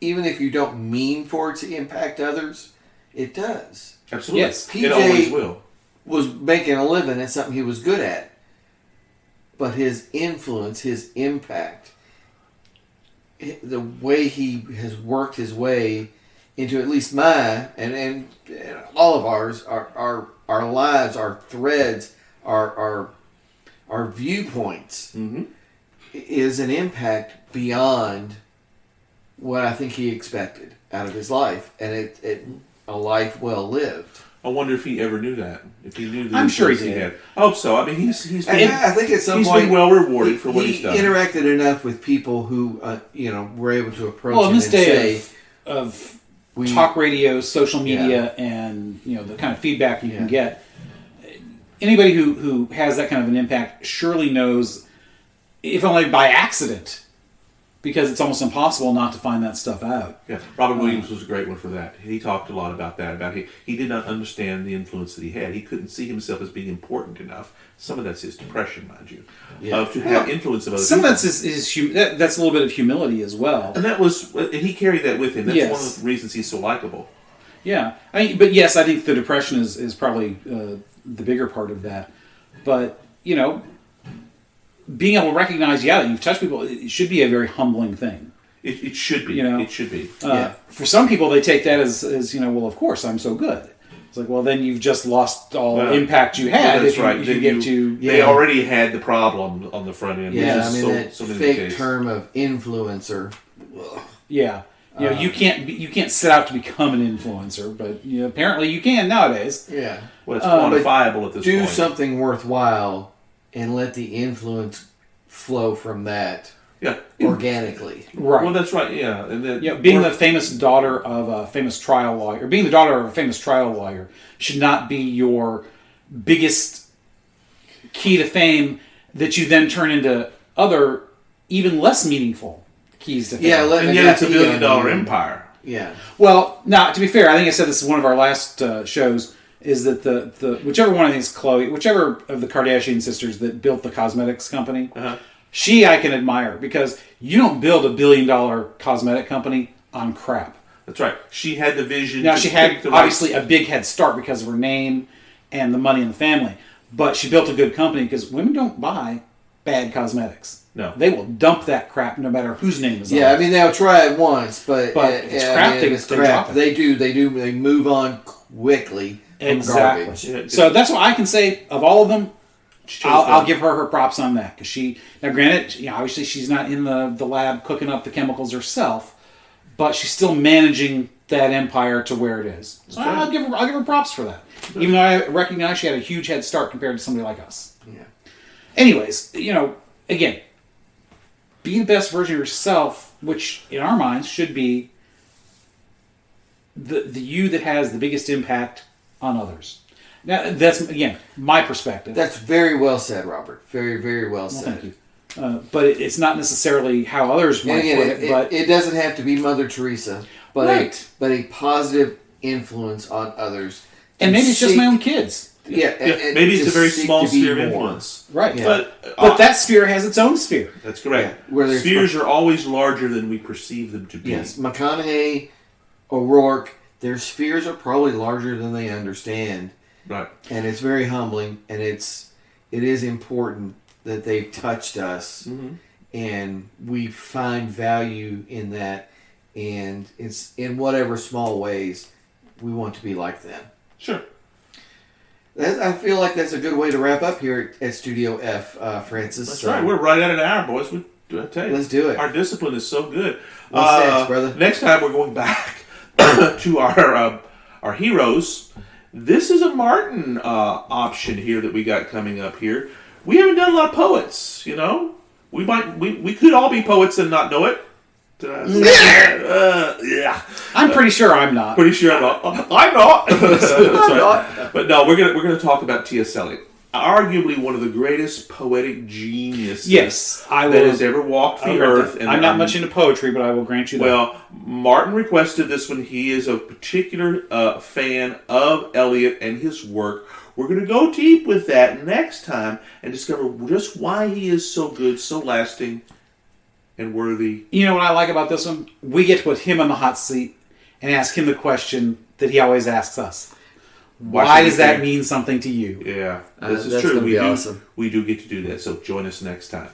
Speaker 2: even if you don't mean for it to impact others, it does.
Speaker 1: Absolutely,
Speaker 2: yes, PJ
Speaker 1: it always will.
Speaker 2: Was making a living at something he was good at, but his influence, his impact, the way he has worked his way into at least mine and all of ours, our lives, our threads, our viewpoints, is an impact beyond what I think he expected out of his life, and it a life well lived.
Speaker 1: I wonder if he ever knew that. If he knew that.
Speaker 3: I'm sure he did.
Speaker 1: Had. I hope so. I mean, he's been,
Speaker 2: I think at some
Speaker 1: he's
Speaker 2: point
Speaker 1: been well rewarded for what he's done.
Speaker 2: He interacted enough with people who were able to approach him
Speaker 3: in this
Speaker 2: and
Speaker 3: day
Speaker 2: say,
Speaker 3: of talk radio, social media, and the kind of feedback you can get. Anybody who has that kind of an impact surely knows, if only by accident, because it's almost impossible not to find that stuff out.
Speaker 1: Yeah, Robin Williams was a great one for that. He talked a lot about that. About he did not understand the influence that he had. He couldn't see himself as being important enough. Some of that's his depression, mind you, to have influence of other people.
Speaker 3: Some of that's that's a little bit of humility as well.
Speaker 1: And he carried that with him. That's one of the reasons he's so likable.
Speaker 3: Yeah, but yes, I think the depression is probably the bigger part of that. But being able to recognize, that you've touched people, it should be a very humbling thing.
Speaker 1: It should be. It should be.
Speaker 3: For some people, they take that as well, of course, I'm so good. It's like, well, then you've just lost all the impact you had.
Speaker 1: That's right. They already had the problem on the front end.
Speaker 2: Yeah, I mean, that fake term of influencer.
Speaker 3: Yeah. You can't set out to become an influencer, but apparently you can nowadays.
Speaker 2: Yeah.
Speaker 1: Well, it's quantifiable at this point.
Speaker 2: Do something worthwhile and let the influence flow from that.
Speaker 1: Yeah.
Speaker 2: Organically.
Speaker 3: Right.
Speaker 1: Well, that's right. Yeah. And then
Speaker 3: being the famous daughter of a famous trial lawyer, being the daughter of a famous trial lawyer, should not be your biggest key to fame that you then turn into other, even less meaningful keys to fame.
Speaker 1: Yeah, and yet it's $1 billion empire.
Speaker 2: Yeah.
Speaker 3: Well, now, to be fair, I think I said this is one of our last shows, is that the whichever one of these, whichever of the Kardashian sisters that built the cosmetics company, she I can admire, because you don't build $1 billion cosmetic company on crap.
Speaker 1: That's right. She had the vision.
Speaker 3: Now, she had obviously a big head start because of her name and the money in the family, but she built a good company because women don't buy bad cosmetics.
Speaker 1: No.
Speaker 3: They will dump that crap no matter whose name is on it.
Speaker 2: Yeah, I mean, they'll try it once, but
Speaker 3: if it's crap,
Speaker 2: they move on quickly.
Speaker 3: Exactly.
Speaker 1: Yeah,
Speaker 3: so that's what I can say of all of them. I'll give her props on that, because now granted, obviously she's not in the lab cooking up the chemicals herself, but she's still managing that empire to where it is. So
Speaker 1: Okay.
Speaker 3: I'll give her props for that. Even though I recognize she had a huge head start compared to somebody like us.
Speaker 2: Yeah.
Speaker 3: Anyways, again, be the best version of yourself, which in our minds should be the you that has the biggest impact on others. Now, that's, again, my perspective.
Speaker 2: That's very well said, Robert. Very, very well said.
Speaker 3: Thank you. But it's not necessarily how others might put it. But
Speaker 2: it doesn't have to be Mother Teresa, but
Speaker 3: Right.
Speaker 2: but a positive influence on others.
Speaker 3: and maybe it's just
Speaker 2: seek-
Speaker 3: my own kids.
Speaker 2: Yeah,
Speaker 1: Yeah, maybe it's a
Speaker 2: just
Speaker 1: very
Speaker 2: seek
Speaker 1: small
Speaker 2: to be
Speaker 1: sphere of
Speaker 2: more.
Speaker 1: influence.
Speaker 3: Right.
Speaker 2: Yeah.
Speaker 3: But that sphere has its own sphere.
Speaker 1: That's correct.
Speaker 2: Yeah, where there's-
Speaker 1: Spheres are always larger than we perceive them to be.
Speaker 2: Yes, McConaughey, O'Rourke, their spheres are probably larger than they understand,
Speaker 1: Right.
Speaker 2: and it's very humbling. And it is important that they've touched us, and we find value in that. And it's in whatever small ways we want to be like them.
Speaker 1: Sure.
Speaker 2: I feel like that's a good way to wrap up here at Studio F, Francis.
Speaker 1: That's right. We're right at an hour, boys. I tell you,
Speaker 2: Let's do it.
Speaker 1: Our discipline is so good.
Speaker 2: What's next, brother?
Speaker 1: Next time we're going back to our heroes. This is a Martin option here that we got coming up here. We haven't done a lot of poets. We could all be poets and not know it. Yeah.
Speaker 3: I'm pretty sure I'm not.
Speaker 1: Pretty sure I'm not. I'm not. That's right. But no, we're gonna talk about T.S. Eliot, arguably one of the greatest poetic geniuses.
Speaker 3: Yes, I will.
Speaker 1: That has ever walked the earth. And
Speaker 3: I'm not much into poetry, but I will grant you that.
Speaker 1: Well, Martin requested this one. He is a particular fan of Eliot and his work. We're going to go deep with that next time and discover just why he is so good, so lasting, and worthy.
Speaker 3: You know what I like about this one? We get to put him on the hot seat and ask him the question that he always asks us. Why does that mean something to you?
Speaker 1: Yeah, this is
Speaker 2: that's
Speaker 1: true.
Speaker 2: gonna be awesome.
Speaker 1: We do get to do that. So join us next time.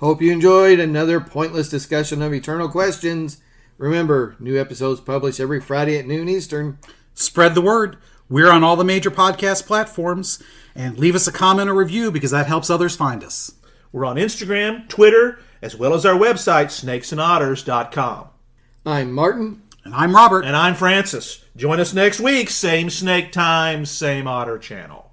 Speaker 2: Hope you enjoyed another pointless discussion of eternal questions. Remember, new episodes published every Friday at noon Eastern.
Speaker 4: Spread the word. We're on all the major podcast platforms. And leave us a comment or review because that helps others find us.
Speaker 5: We're on Instagram, Twitter, as well as our website, snakesandotters.com.
Speaker 2: I'm Martin.
Speaker 4: And I'm Robert.
Speaker 5: And I'm Francis. Join us next week, same snake time, same otter channel.